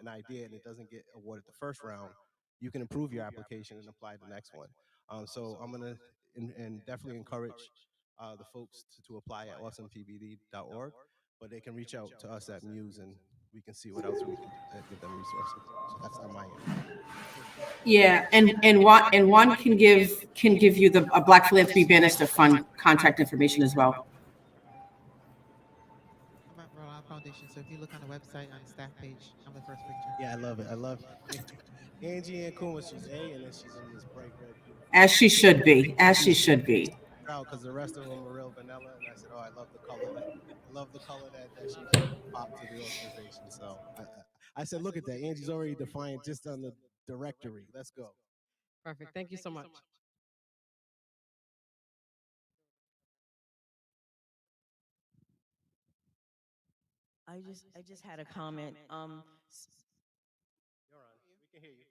an idea and it doesn't get awarded the first round, you can improve your application and apply the next one. So I'm gonna and definitely encourage the folks to apply at awesomepvd.org, but they can reach out to us at MUSE and we can see what else we can do to give them resources. So that's on my end. Yeah, and Juan can give you the Black Philanthropy Bannister Fund contact information as well. I'm at Rhode Island Foundation. Foundation. So if you look on the website on the staff page, I'm the first picture. Yeah, I love it. I love Angie and Kuma. She's A, and then she's in this bright red, beautiful As she color. should be, as She she should be. out because the rest of them are real vanilla, and I said, "Oh, I love the color that she brought pop to the organization." So I said, "Look at that, Angie's already defined just on the directory. Let's go." Perfect. Thank you so much. I just had a comment. You're on. We can hear you.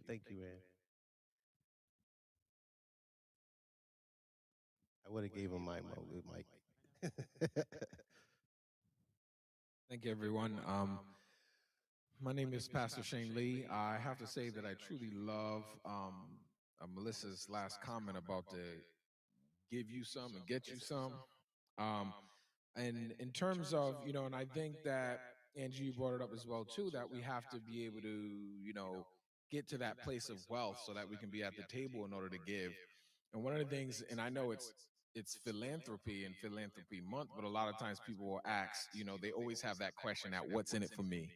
Thank you, Ann. I would have gave him my mic. Thank you, everyone. My name is Pastor Shane Lee. I have to say that I truly love Melissa's last comment about the give you some and get you some. Um, and in terms of, and I think that, Angie, you brought it up as well, too, that we have to be able to, get to that place of wealth so that we can be at the table in order to give. And one of the things, and I know it's philanthropy and philanthropy month, but a lot of times people will ask, they always have that question at what's in it for me,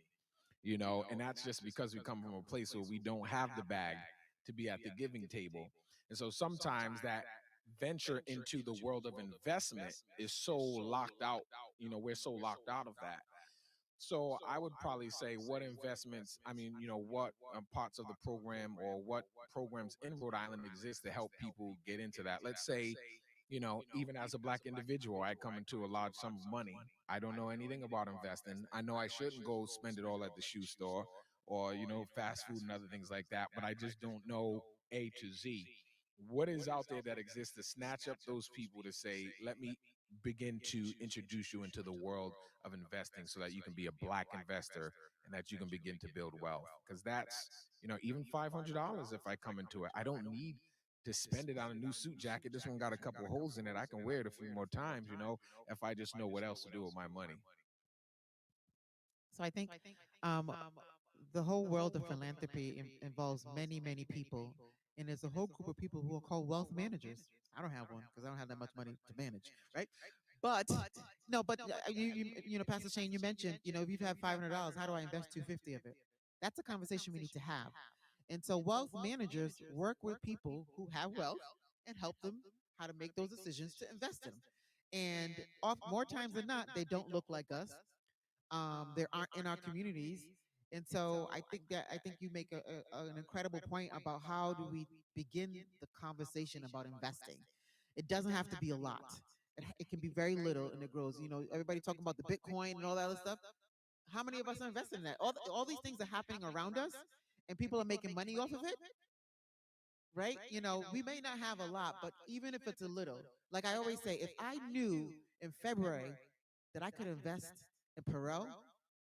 and that's just because we come from a place where we don't have the bag to be at the giving table. And so sometimes that venture into the world of investment is so locked out, we're so locked out of that. So I would probably say what investments, what parts of the program or what programs in Rhode Island exist to help people get into that. Let's say, even as a black individual, I come into a large sum of money. I don't know anything about investing. I know I shouldn't go spend it all at the shoe store or, fast food and other things like that, but I just don't know A to Z. What is out there that exists to snatch up those people to say, let me begin to introduce you into the world of investing so that you can be a black investor and that you can begin to build wealth? Because that's, even $500 if I come into it, I don't need to spend it on a new suit jacket. This one got a couple holes in it. I can wear it a few more times, if I just know what else to do with my money. So I think um, the whole world of philanthropy involves many, many people, and there's a whole group of people who are called wealth managers. I don't have one because I don't have that much money to manage, right? But no, but Pastor Shane, you mentioned, if you've had $500, how do I invest 250 of it? That's a conversation we need to have. And so wealth managers work with people who have wealth and help them how to make those decisions to invest in them. And more times than not, they don't look like us. There aren't in our communities. And so I think you make an incredible point about how do we begin the conversation about investing. It doesn't have to be a lot. It can be very little and it grows. Everybody talking about the Bitcoin and all that other stuff. How many of us are invested in that? All these things are happening around us and people are making money off of it, right? We may not have a lot, but even if it's a little, like I always say, if I knew in February that I could invest in Perot,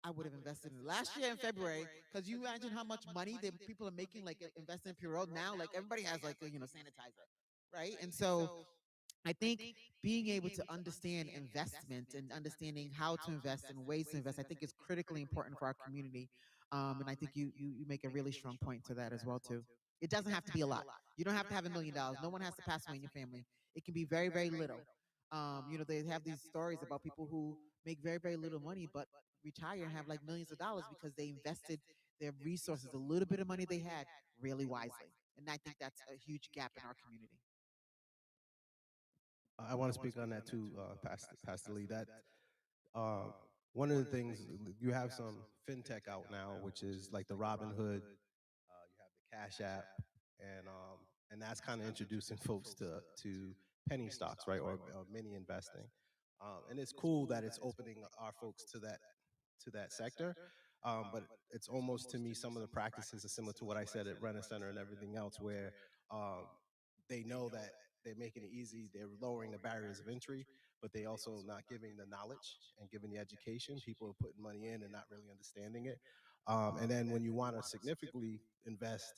I would have invested in it last year in February. Because you imagine how much money that people are making, like investing in Perot now. Like everybody has like a sanitizer, right? And so I think being able to understand investment and understanding how to invest and ways to invest, I think is critically important for our community. And I think you make a really strong point to that as well too. It doesn't have to be a lot. You don't have to have $1 million. No one has to pass away in your family. It can be very, very little. They have these stories about people who make very, very little money, but retire and have like millions of dollars because they invested their resources, a little bit of money they had, really wisely. And I think that's a huge gap in our community. I want to speak on that too, Pastor Lee. That uh, one of the things you have some fintech out now, which is like the Robinhood. You have the Cash App, and that's kind of introducing folks to penny stocks, right, or mini investing. And it's cool that it's opening our folks to that sector. But it's almost to me some of the practices are similar to what I said at Renner Center and everything else, where um, they know that they're making it easy, they're lowering the barriers of entry, but they also not giving the knowledge and giving the education. People are putting money in and not really understanding it. And then when you want to significantly invest,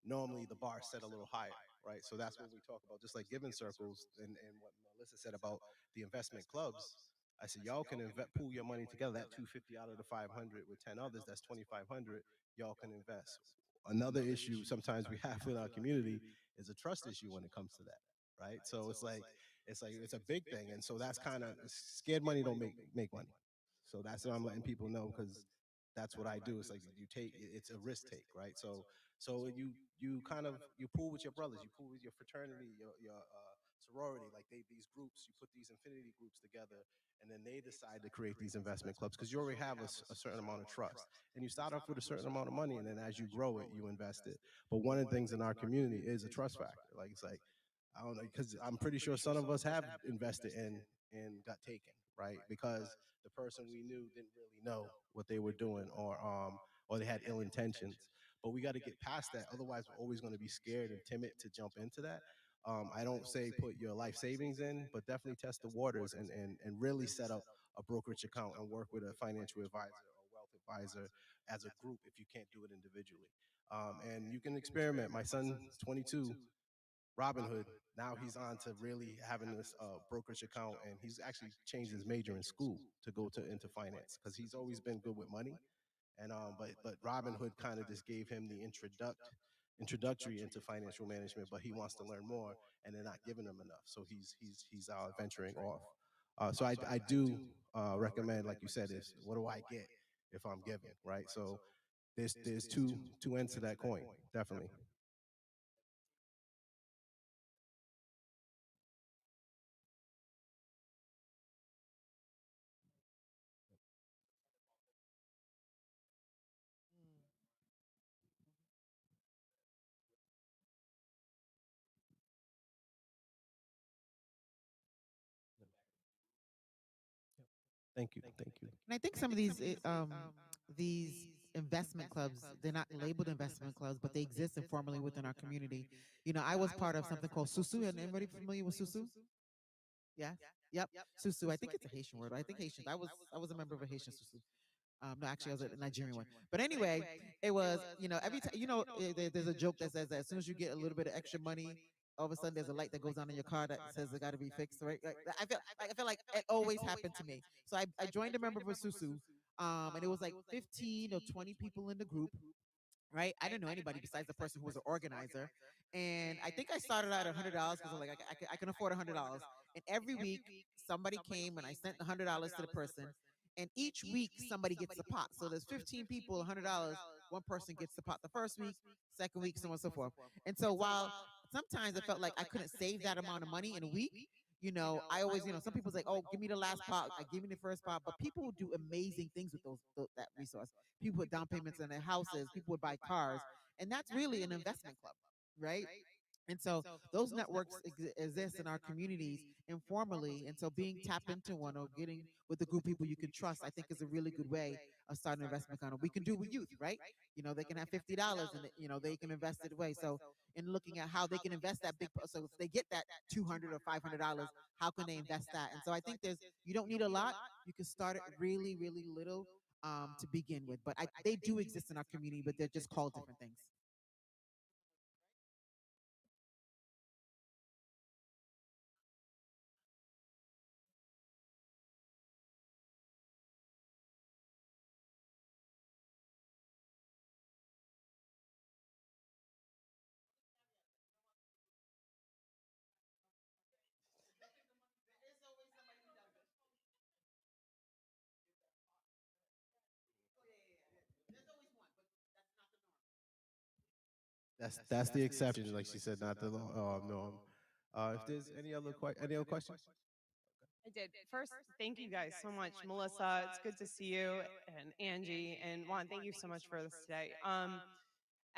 normally the bar set a little higher, right? So that's what we talk about, just like giving circles and what Melissa said about the investment clubs. I said, y'all can pool your money together. That 250 out of the 500 with 10 others, that's 2,500. Y'all can invest. Another issue sometimes we have in our community is a trust issue when it comes to that, right? So it's a big thing, and so that's kind of scared money don't make money. So that's what I'm letting people know because that's what I do. It's like you take it's a risk take, right? So you kind of you pool with your brothers, you pool with your fraternity, your sorority, like these groups, you put these infinity groups together, and then they decide to create these investment clubs because you already have a certain amount of trust, and you start off with a certain amount of money, and then as you grow it, you invest it. But one of the things in our community is a trust factor. Like it's like I don't know because I'm pretty sure some of us have invested in and got taken, right? Because the person we knew didn't really know what they were doing, or they had ill intentions. But we got to get past that. Otherwise, we're always going to be scared and timid to jump into that. I don't say put your life savings in, but definitely test the waters and really set up a brokerage account and work with a financial advisor or wealth advisor as a group if you can't do it individually. And you can experiment. My son's 22. Robinhood. Now he's on to really having this brokerage account, and he's actually changed his major in school to go to into finance because he's always been good with money. And but Robinhood kind of just gave him the introductory into financial management, but he wants to learn more, and they're not giving him enough. So he's venturing off. So I do recommend, like you said, is what do I get if I'm giving, right? So there's two ends to that coin, definitely. Thank you, thank you. And I think some of these investment clubs, they're not labeled investment clubs, but they exist informally within our community. You know, I was part of something called Susu. And anybody familiar with Susu? Yes. Yep. Susu. I think it's a Haitian word. I think Haitians. I was a member of a Haitian Susu. No, actually, I was a Nigerian one. But anyway, it was, you know, every time, you know, there's a joke that says that as soon as you get a little bit of extra money, all of a sudden there's a light that goes on in your car that says it got to be fixed, right? Like, I feel like it always happened to me. So I joined a member of a Susu, and it was like 15 or 20 people in the group, right? I didn't know anybody besides the person who was an organizer. And I think I started out at $100 because I'm like, I can afford $100. And every week, somebody came and I sent $100 to the person. And each week, somebody gets a pot. So there's 15 people, $100. One person gets the pot the first week, second week, so on and so forth. And so while sometimes I felt like I couldn't save that amount of money in a week, you know, I always, you know, some people's like, oh, give me the last pot, I give me the first pot, but people do amazing things with that resource. People put down payments on their houses, people would buy cars, and that's really an investment club, right? And so those networks exist in our communities informally. And so being tapped into one or getting with a group of people you can trust, I think is a really good way of starting an investment account. We can do with youth, right? You know, they can have $50 and, you know, they can invest it away. So in looking at how they can invest that big, so if they get that $200 or $500, how can they invest that? And so I think you don't need a lot. You can start it really, really little to begin with. But they do exist in our community, but they're just called different things. That's the exception, like she said, not the norm. If there's any other questions? I did. First, thank you guys so much. Melissa, it's good to see you. And Angie and Juan, thank you so much for this today.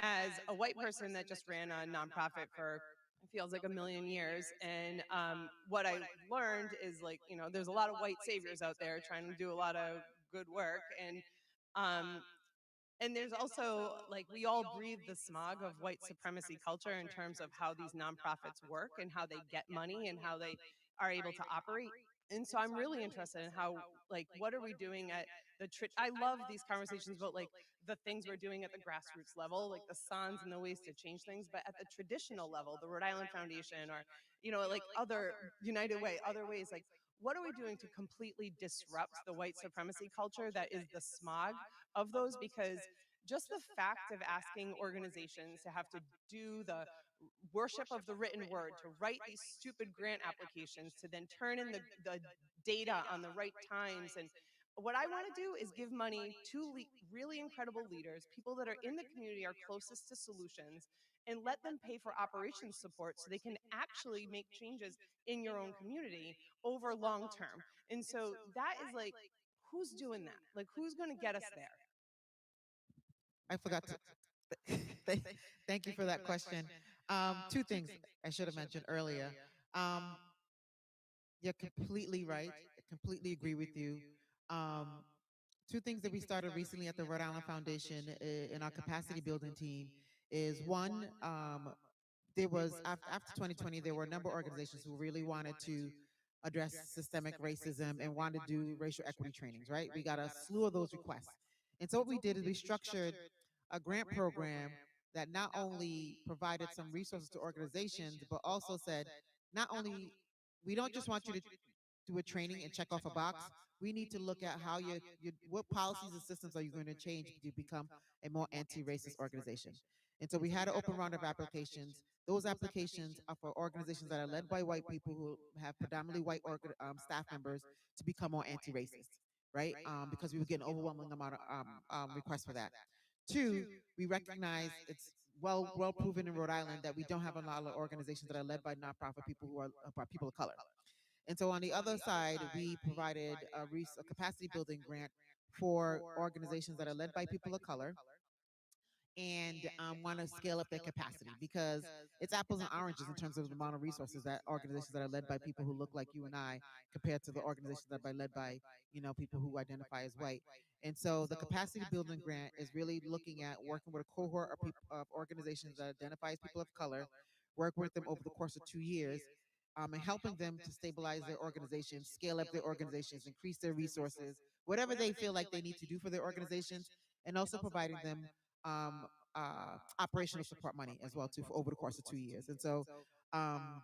As a white person that just ran a nonprofit for it feels like a million years, and what I learned is, like, there's a lot of white saviors out there trying to do a lot of good work, um, and there's also, like, we all breathe the smog of white supremacy culture in terms of how these nonprofits work and how they get money and how they are able to operate. And so I'm really interested in how, like, what are we doing at I love these conversations about, like, the things we're doing at the grassroots level, like the SONs and the ways to change things, but at the traditional level, the Rhode Island Foundation, or, like other United Way, other ways, like, what are we doing to completely disrupt the white supremacy culture that is the smog of those? Because just the fact of asking organizations to have to do the worship of the written word, to write these stupid grant applications, to then turn in the data on the right times. And what I want to do is give money to really incredible leaders, people that are in the community, are closest to solutions, and let them pay for operations support so they can actually make changes in your own community over long term. And so that is, like, who's doing that? Like, who's going to get us there? I forgot to thank, thank you for that question. Two things I should have mentioned earlier. Um, you're completely right. I completely agree with you. Um, two things that we started recently at the Rhode Island Foundation in our capacity building team is one, there was after 2020, there were a number of organizations who really wanted to address systemic racism and wanted to do racial equity trainings, right? We got a slew of those requests. And so what we did is we structured a grant program that not only provided some resources to organizations, but also said, not only, we don't just want you to do a training and check off a box. We need to look at how what policies and systems are you going to change to become a more anti-racist organization. And so we had an open round of applications. Those applications are for organizations that are led by white people who have predominantly white staff members to become more anti-racist, right? Because we were getting overwhelming amount of requests for that. Two, we recognize it's well proven in Rhode Island that we don't have a lot of organizations that are led by nonprofit people who are people of color. And so on the other side, we provided a capacity building grant for organizations that are led by people of color and want to scale up their capacity, because it's apples and oranges in terms of the amount of resources that organizations that are led by people who look like you and I compared to the organizations that are led by people who identify as white. And so the capacity building grant is really looking at working with a cohort of organizations that identify as people of color, work with them over the course of 2 years, and helping them to stabilize their organizations, scale up their organizations, increase their resources, whatever they feel like they need to do for their organizations, and also providing them operational support money as well too for over the course of 2 years. And so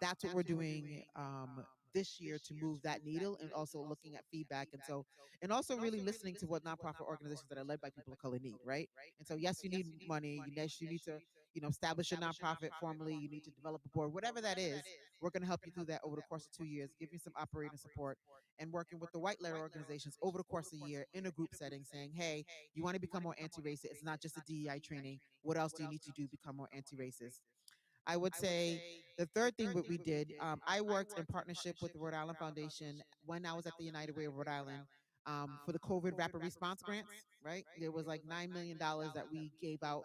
that's what we're doing this year to move that needle, and also looking at feedback, and also really listening to what nonprofit organizations that are led by people of color need, right? And so yes, you need money. Yes, you need to establish a nonprofit formally. You need to develop a board, whatever that is. We're going to help you through that over the course of 2 years, give you some operating support, and working with the white-led organizations over the course of a year in a group setting, saying, hey, you want to become more anti-racist. It's not just a DEI training. What else do you need to do to become more anti-racist? I would say the third thing that we did, I worked in partnership with the Rhode Island Foundation when I was at the United Way of Rhode Island for the COVID rapid response grants, right? There was like $9 million that we gave out,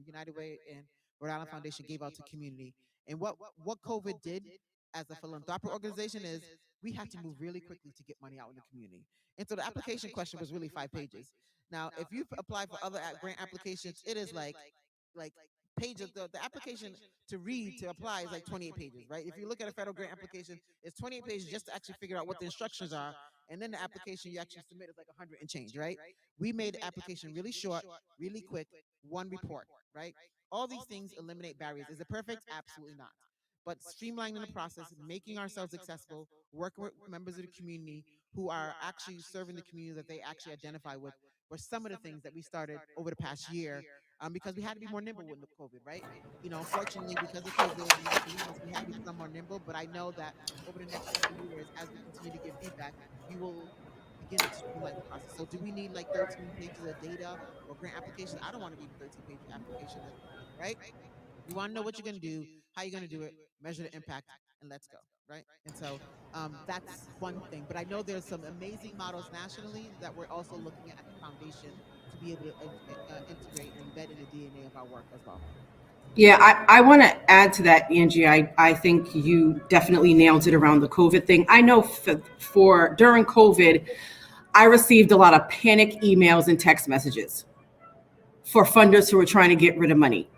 United Way and Rhode Island Foundation gave out to community. And what COVID did as a philanthropic organization is we had to move really quickly to get money out in the community. And so the application question was really 5 pages. Now, if you apply for other grant applications, it is like pages. The application to read to apply is like 28 pages, right? If you look at a federal grant application, it's 28 pages just to actually figure out what the instructions are, and then the application you actually submit is like 100 and change, right? We made the application really short, really quick, one report, right? All these things eliminate barriers. Is it perfect? Absolutely not. But streamlining the process, making ourselves accessible, working with members of the community who are actually serving the community that they actually identify with, were some of the things that we started over the past year, because we had to be more nimble with the COVID, right? Unfortunately, because of COVID and lack of resources, we had to become more nimble. But I know that over the next couple of years, as we continue to get feedback, we will begin to streamline the process. So do we need like 13 pages of data or grant applications? I don't want to read a 13-page application, right? You want to know what you're going to do, how you're going to do it, measure the impact, and let's go, right? And so that's one thing. But I know there's some amazing models nationally that we're also looking at the foundation to be able to integrate and embed in the DNA of our work as well. Yeah, I want to add to that, Angie. I think you definitely nailed it around the COVID thing. I know for during COVID, I received a lot of panic emails and text messages for funders who were trying to get rid of money,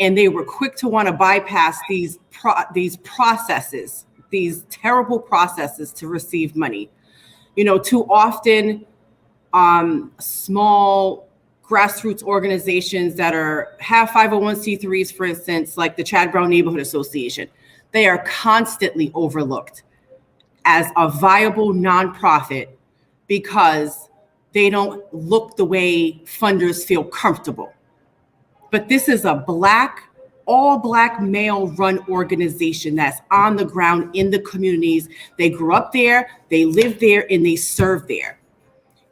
and they were quick to want to bypass these processes, these terrible processes to receive money. You know, too often, small grassroots organizations that have 501c3s, for instance, like the Chad Brown Neighborhood Association, they are constantly overlooked as a viable nonprofit because they don't look the way funders feel comfortable. But this is a all black male run organization that's on the ground in the communities. They grew up there, they live there, and they serve there.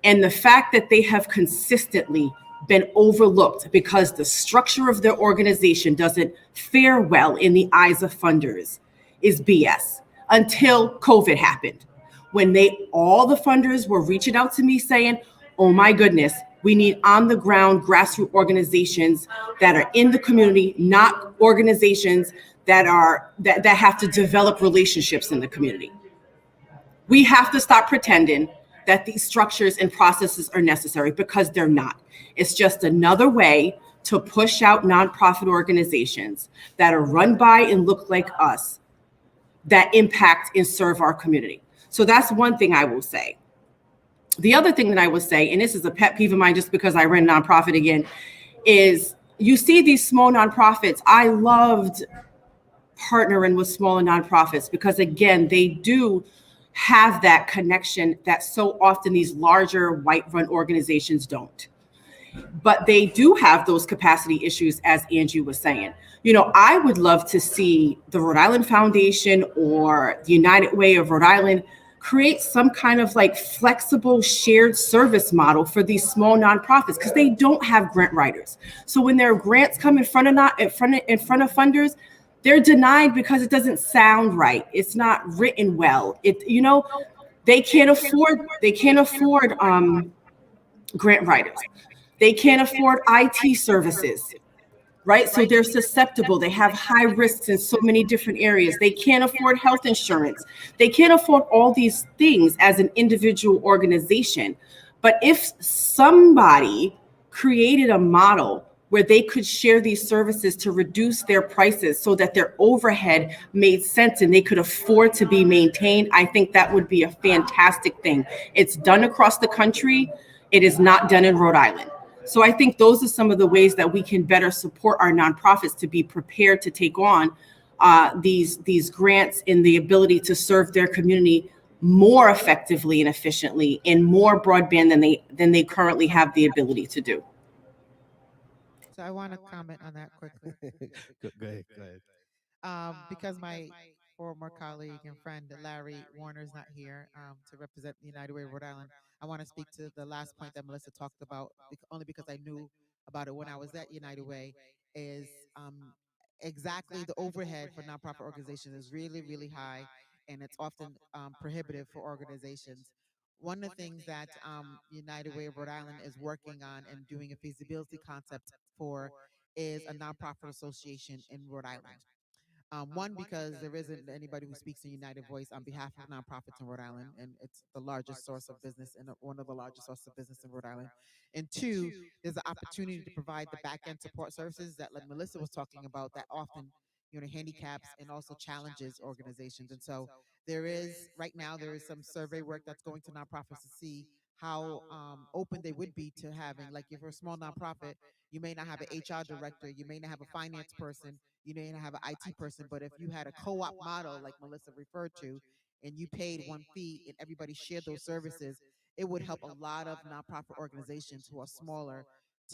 And the fact that they have consistently been overlooked because the structure of their organization doesn't fare well in the eyes of funders is BS. Until COVID happened, when all the funders were reaching out to me saying, oh my goodness, we need on the ground grassroots organizations that are in the community, not organizations that have to develop relationships in the community. We have to stop pretending that these structures and processes are necessary, because they're not. It's just another way to push out nonprofit organizations that are run by and look like us, that impact and serve our community. So that's one thing I will say. The other thing that I would say, and this is a pet peeve of mine just because I ran nonprofit again, is you see these small nonprofits. I loved partnering with smaller nonprofits because, again, they do have that connection that so often these larger white-run organizations don't. But they do have those capacity issues, as Angie was saying. You know, I would love to see the Rhode Island Foundation or the United Way of Rhode Island create some kind of like flexible shared service model for these small nonprofits, because they don't have grant writers. So when their grants come in front of funders, they're denied because it doesn't sound right. It's not written well. They can't afford grant writers. They can't afford IT services, right? So they're susceptible. They have high risks in so many different areas. They can't afford health insurance. They can't afford all these things as an individual organization. But if somebody created a model where they could share these services to reduce their prices so that their overhead made sense and they could afford to be maintained, I think that would be a fantastic thing. It's done across the country. It is not done in Rhode Island. So I think those are some of the ways that we can better support our nonprofits to be prepared to take on these grants and the ability to serve their community more effectively and efficiently and more broadband than they currently have the ability to do. So I want to comment on that quickly. Go ahead. Because my former colleague and friend Larry Warner is not here to represent the United Way of Rhode Island, I want to speak to the last point that Melissa talked about, only because I knew about it when I was at United Way, is exactly the overhead for nonprofit organizations is really, really high, and it's often prohibitive for organizations. One of the things that United Way of Rhode Island is working on and doing a feasibility concept for is a nonprofit association in Rhode Island. One, because there isn't anybody who speaks in United Voice on behalf of nonprofits in Rhode Island, and it's the largest source of business and one of the largest sources of business in Rhode Island. And two, there's the opportunity to provide the back end support services that, like Melissa was talking about, that often handicaps and also challenges organizations. And so there is some survey work that's going to nonprofits to see how open they would be to having, like, if you're a small nonprofit, you may not have an HR director, you may not have a finance person, you may not have an IT person, but if you had a co-op model like Melissa referred to, and you paid one fee and everybody shared those services, it would help a lot of nonprofit organizations who are smaller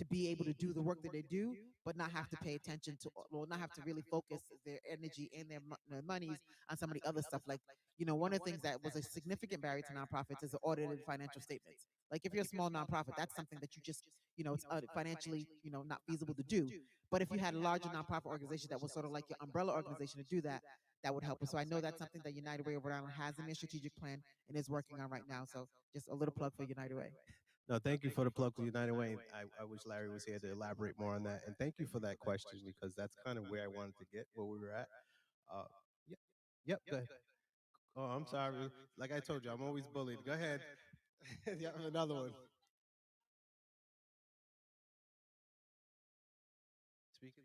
to be able to do the work that they do, but not have to pay attention to, well, not have to really focus their energy and their monies on some of the other stuff. Like, one of the things that was a significant barrier to nonprofits is the audited financial statements. Like if you're a small nonprofit, that's something that you just, it's financially, not feasible to do. But if you had a larger nonprofit organization that was sort of like your umbrella organization to do that, that would help us. So I know that's something that United Way of Rhode Island has in their strategic plan and is working on right now. So just a little plug for United Way. No, thank you for the plug for United Way. I wish Larry was here to elaborate more on that. And thank you for that question because that's kind of where I wanted to get where we were at. Uh, yep, yep, go ahead. Oh, I'm sorry. Like I told you, I'm always bullied. Go ahead. Yeah, another one. Speaking.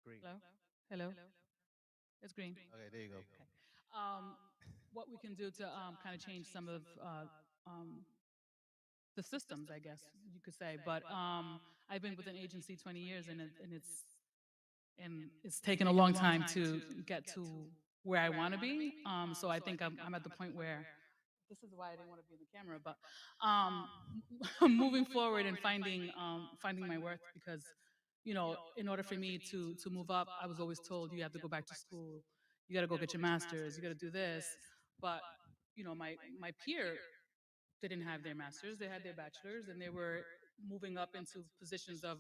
Green. Hello. Hello. It's green. Okay, there you go. Okay. Um, what we can do to kind of change some of um, the systems, I guess you could say. But I've been with an agency 20 years, and it's taken a long time to get to where I want to be. So I think I'm at the point where this is why I didn't want to be in the camera, but moving forward and finding my worth, because in order for me to move up, I was always told you have to go back to school, you got to go get your master's, you got to do this. But my peer didn't have their masters, they had their bachelors, and they were moving up into positions of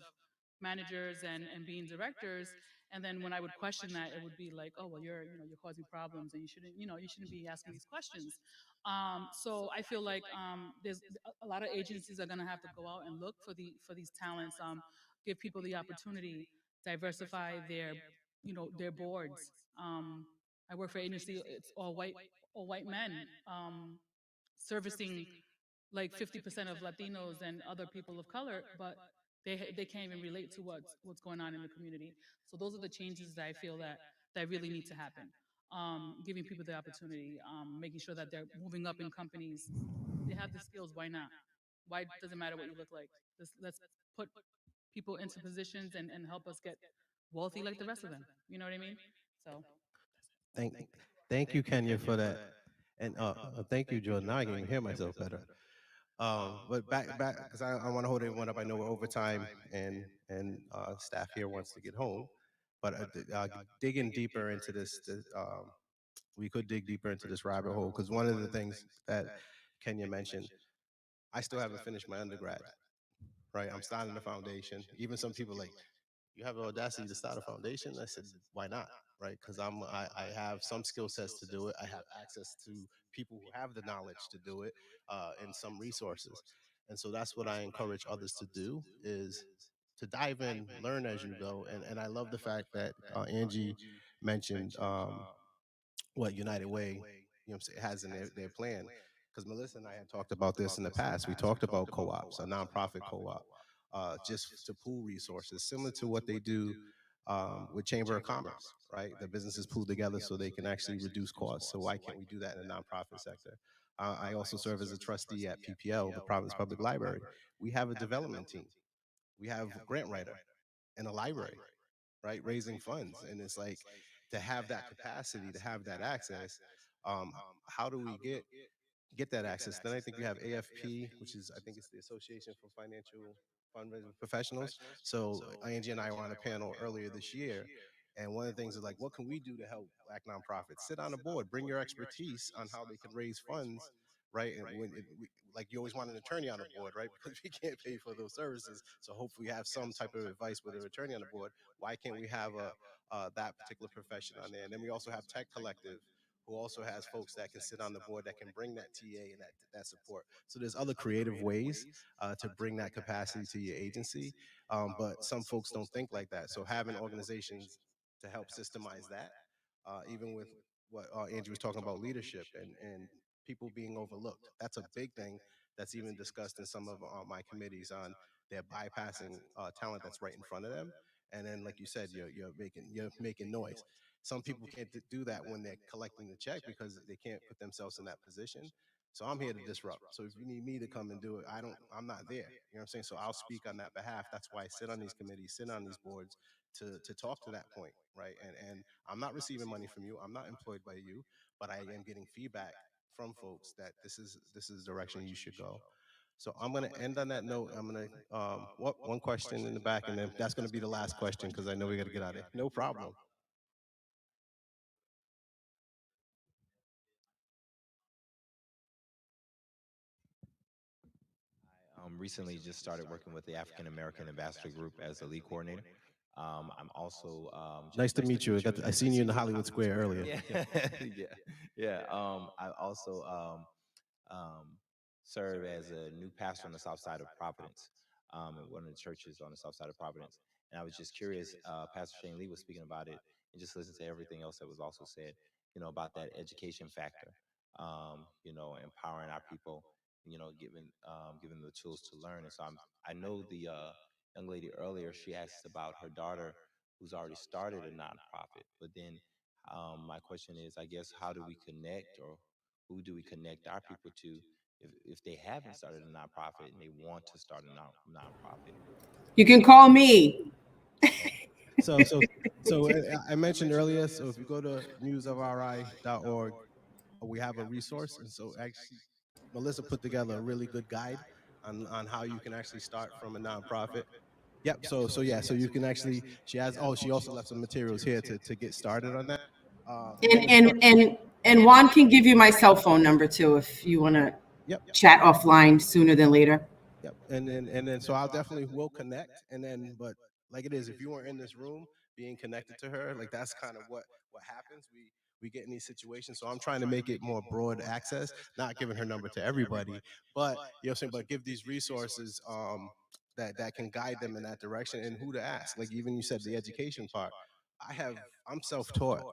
managers and being directors. And then when I would question that, it would be like, oh well, you're causing problems, and you shouldn't be asking these questions. So I feel like there's a lot of agencies are going to have to go out and look for these talents, give people the opportunity, diversify their boards. I work for an agency, it's all white men, servicing like 50% of Latinos and other people of color, but they can't even relate to what's going on in the community. So those are the changes that I feel that really need to happen. Giving people the opportunity, making sure that they're moving up in companies. They have the skills. Why not? Why does it matter what you look like? Let's put people into positions and help us get wealthy like the rest of them. You know what I mean? So Thank, thank you, Kenya, for that. And thank you, Jordan. Now I can even hear myself better. But back, because I want to hold everyone up. I know we're over time, and staff here wants to get home. But digging deeper into this, we could dig deeper into this rabbit hole because one of the things that Kenya mentioned, I still haven't finished my undergrad. Right, I'm starting the foundation. Even some people like, you have the audacity to start a foundation. I said, why not? Right, because I have some skill sets to do it. I have access to people who have the knowledge to do it, and some resources. And so that's what I encourage others to do is to dive in, learn as you go. And I love the fact that Angie mentioned what United Way, has in their plan. Because Melissa and I had talked about this in the past. We talked about co-ops, a nonprofit co-op, just to pool resources, similar to what they do with Chamber of Commerce, right? The businesses pool together so they can actually reduce costs. So why can't we do that in the nonprofit sector? I also serve as a trustee at PPL, the Providence Public Library. We have a development team. We have a grant writer and a library, right? Raising funds. And it's like to have that capacity, to have that access. Um, how do we get that access? Then I think you have AFP, which is, I think it's the Association for Financial Fundraising Professionals. So Angie and I were on a panel earlier this year. And one of the things is like, what can we do to help Black nonprofits? Sit on a board, bring your expertise on how they can raise funds, right? And like you always want an attorney on the board, right? Because we can't pay for those services. So hopefully we have some type of advice with an attorney on the board. Why can't we have that particular profession on there? And then we also have Tech Collective, who also has folks that can sit on the board that can bring that TA and that support. So there's other creative ways to bring that capacity to your agency, but some folks don't think like that. So having organizations to help systemize that, even with what Andrew was talking about, leadership and people being overlooked. That's a big thing that's even discussed in some of my committees on they're bypassing talent that's right in front of them. And then, like you said, you're making noise. Some people can't do that when they're collecting the check because they can't put themselves in that position. So I'm here to disrupt. So if you need me to come and do it, I'm not there. You know what I'm saying? So I'll speak on that behalf. That's why I sit on these committees, sit on these boards to talk to that point, right? And I'm not receiving money from you. I'm not employed by you, but I am getting feedback from folks that this is the direction you should go. So I'm going to end on that note. I'm going to one question in the back, and then that's going to be the last question because I know we got to get out of here. No problem. Recently just started working with the African American Ambassador Group as a lead coordinator. I'm also Nice to meet you. I seen you in the Hollywood Square earlier. Yeah, yeah, yeah. I also serve as a new pastor on the south side of Providence, at one of the churches on the south side of Providence. And I was just curious. Pastor Shane Lee was speaking about it, and just listen to everything else that was also said. About that education factor. Empowering our people. Giving the tools to learn. And so I know the young lady earlier. She asked about her daughter, who's already started a nonprofit. But then my question is, I guess, how do we connect, or who do we connect our people to if they haven't started a nonprofit and they want to start a nonprofit? You can call me. So I mentioned earlier. So if you go to museofri.org, we have a resource, and so actually Melissa put together a really good guide on how you can actually start from a nonprofit. Yep. So you can actually. She has. Oh, she also left some materials here to get started on that. And Juan can give you my cell phone number too if you want to Yep. chat offline sooner than later. Yep. And then so I'll definitely will connect. And then, but like it is, if you weren't in this room being connected to her, like that's kind of what happens. We get in these situations. So I'm trying to make it more broad access, not giving her number to everybody, but saying, but give these resources that can guide them in that direction, and who to ask. Like even you said the education part. I'm self-taught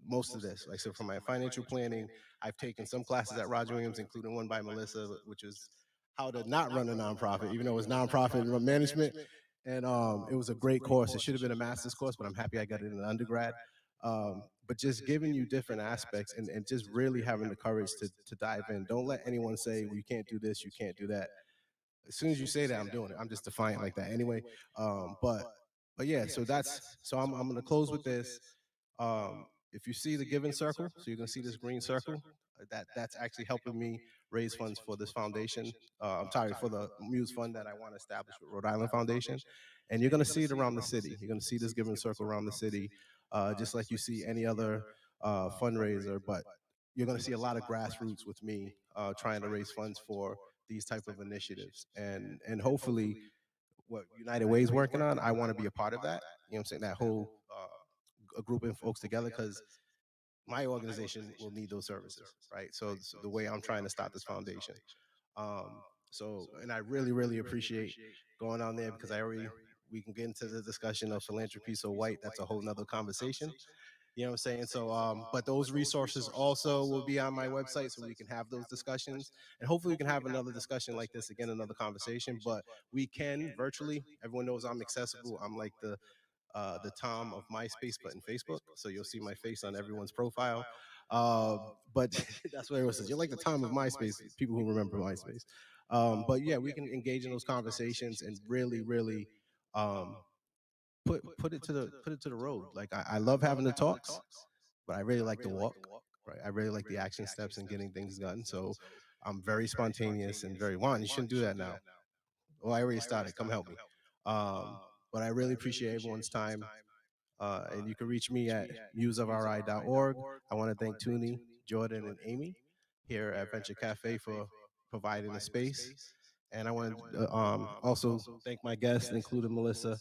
most of this. Like so for my financial planning, I've taken some classes at Roger Williams, including one by Melissa, which is how to not run a nonprofit, even though it was nonprofit management. And it was a great course. It should have been a master's course, but I'm happy I got it in undergrad. But just giving you different aspects, and just really having the courage to dive in. Don't let anyone say, well, you can't do this, you can't do that. As soon as you say that, I'm doing it. I'm just defiant like that anyway. But yeah, so I'm going to close with this. If you see the giving circle, so you're going to see this green circle, that's actually helping me raise funds for this foundation. I'm sorry, for the Muse Fund that I want to establish with Rhode Island Foundation. And you're going to see it around the city. You're going to see this giving circle around the city, just like you see any other fundraiser. But you're going to see a lot of grassroots with me trying to raise funds for these type of initiatives. And hopefully what United Way is working on, I want to be a part of that. You know what I'm saying? That whole a group of folks together, because my organization will need those services, right? So the way I'm trying to start this foundation. And I really, really appreciate going on there, because we can get into the discussion of philanthropy so white. That's a whole nother conversation. You know what I'm saying? So, but those resources also will be on my website, so we can have those discussions, and hopefully we can have another discussion like this again, another conversation. But we can virtually. Everyone knows I'm accessible. I'm like the Tom of MySpace, but in Facebook, so you'll see my face on everyone's profile. But that's what everyone says. You're like the Tom of MySpace. People who remember MySpace. But yeah, we can engage in those conversations and really, really. Put it to the road. Like I love having the talks, but I really like to walk. Right, I really like the action steps and getting things done. So I'm very spontaneous and very Juan. You shouldn't do that now. Well, I already started. Come help me. But I really appreciate everyone's time. And you can reach me at museofri.org. I want to thank Toonie, Jordan, and Amy here at Venture Cafe for providing the space. And I want to also thank my guests, including Melissa,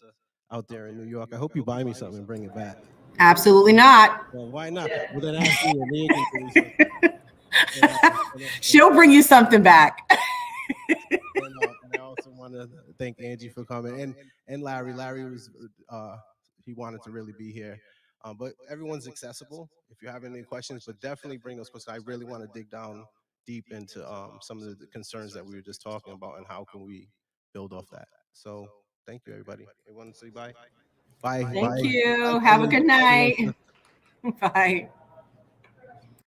out there in New York. I hope you buy me something and bring it back. Absolutely not. Well, why not? Well, then ask me, and Leah can bring me something. She'll bring you something back. And I also want to thank Angie for coming, and Larry. Larry was he wanted to really be here. But everyone's accessible if you have any questions, but definitely bring those questions. I really want to dig down deep into some of the concerns that we were just talking about, and how can we build off that. So thank you, everybody. Everyone say bye. Bye. Thank Bye. you. Bye, Have a Tony. good Bye, night. Melissa. Bye.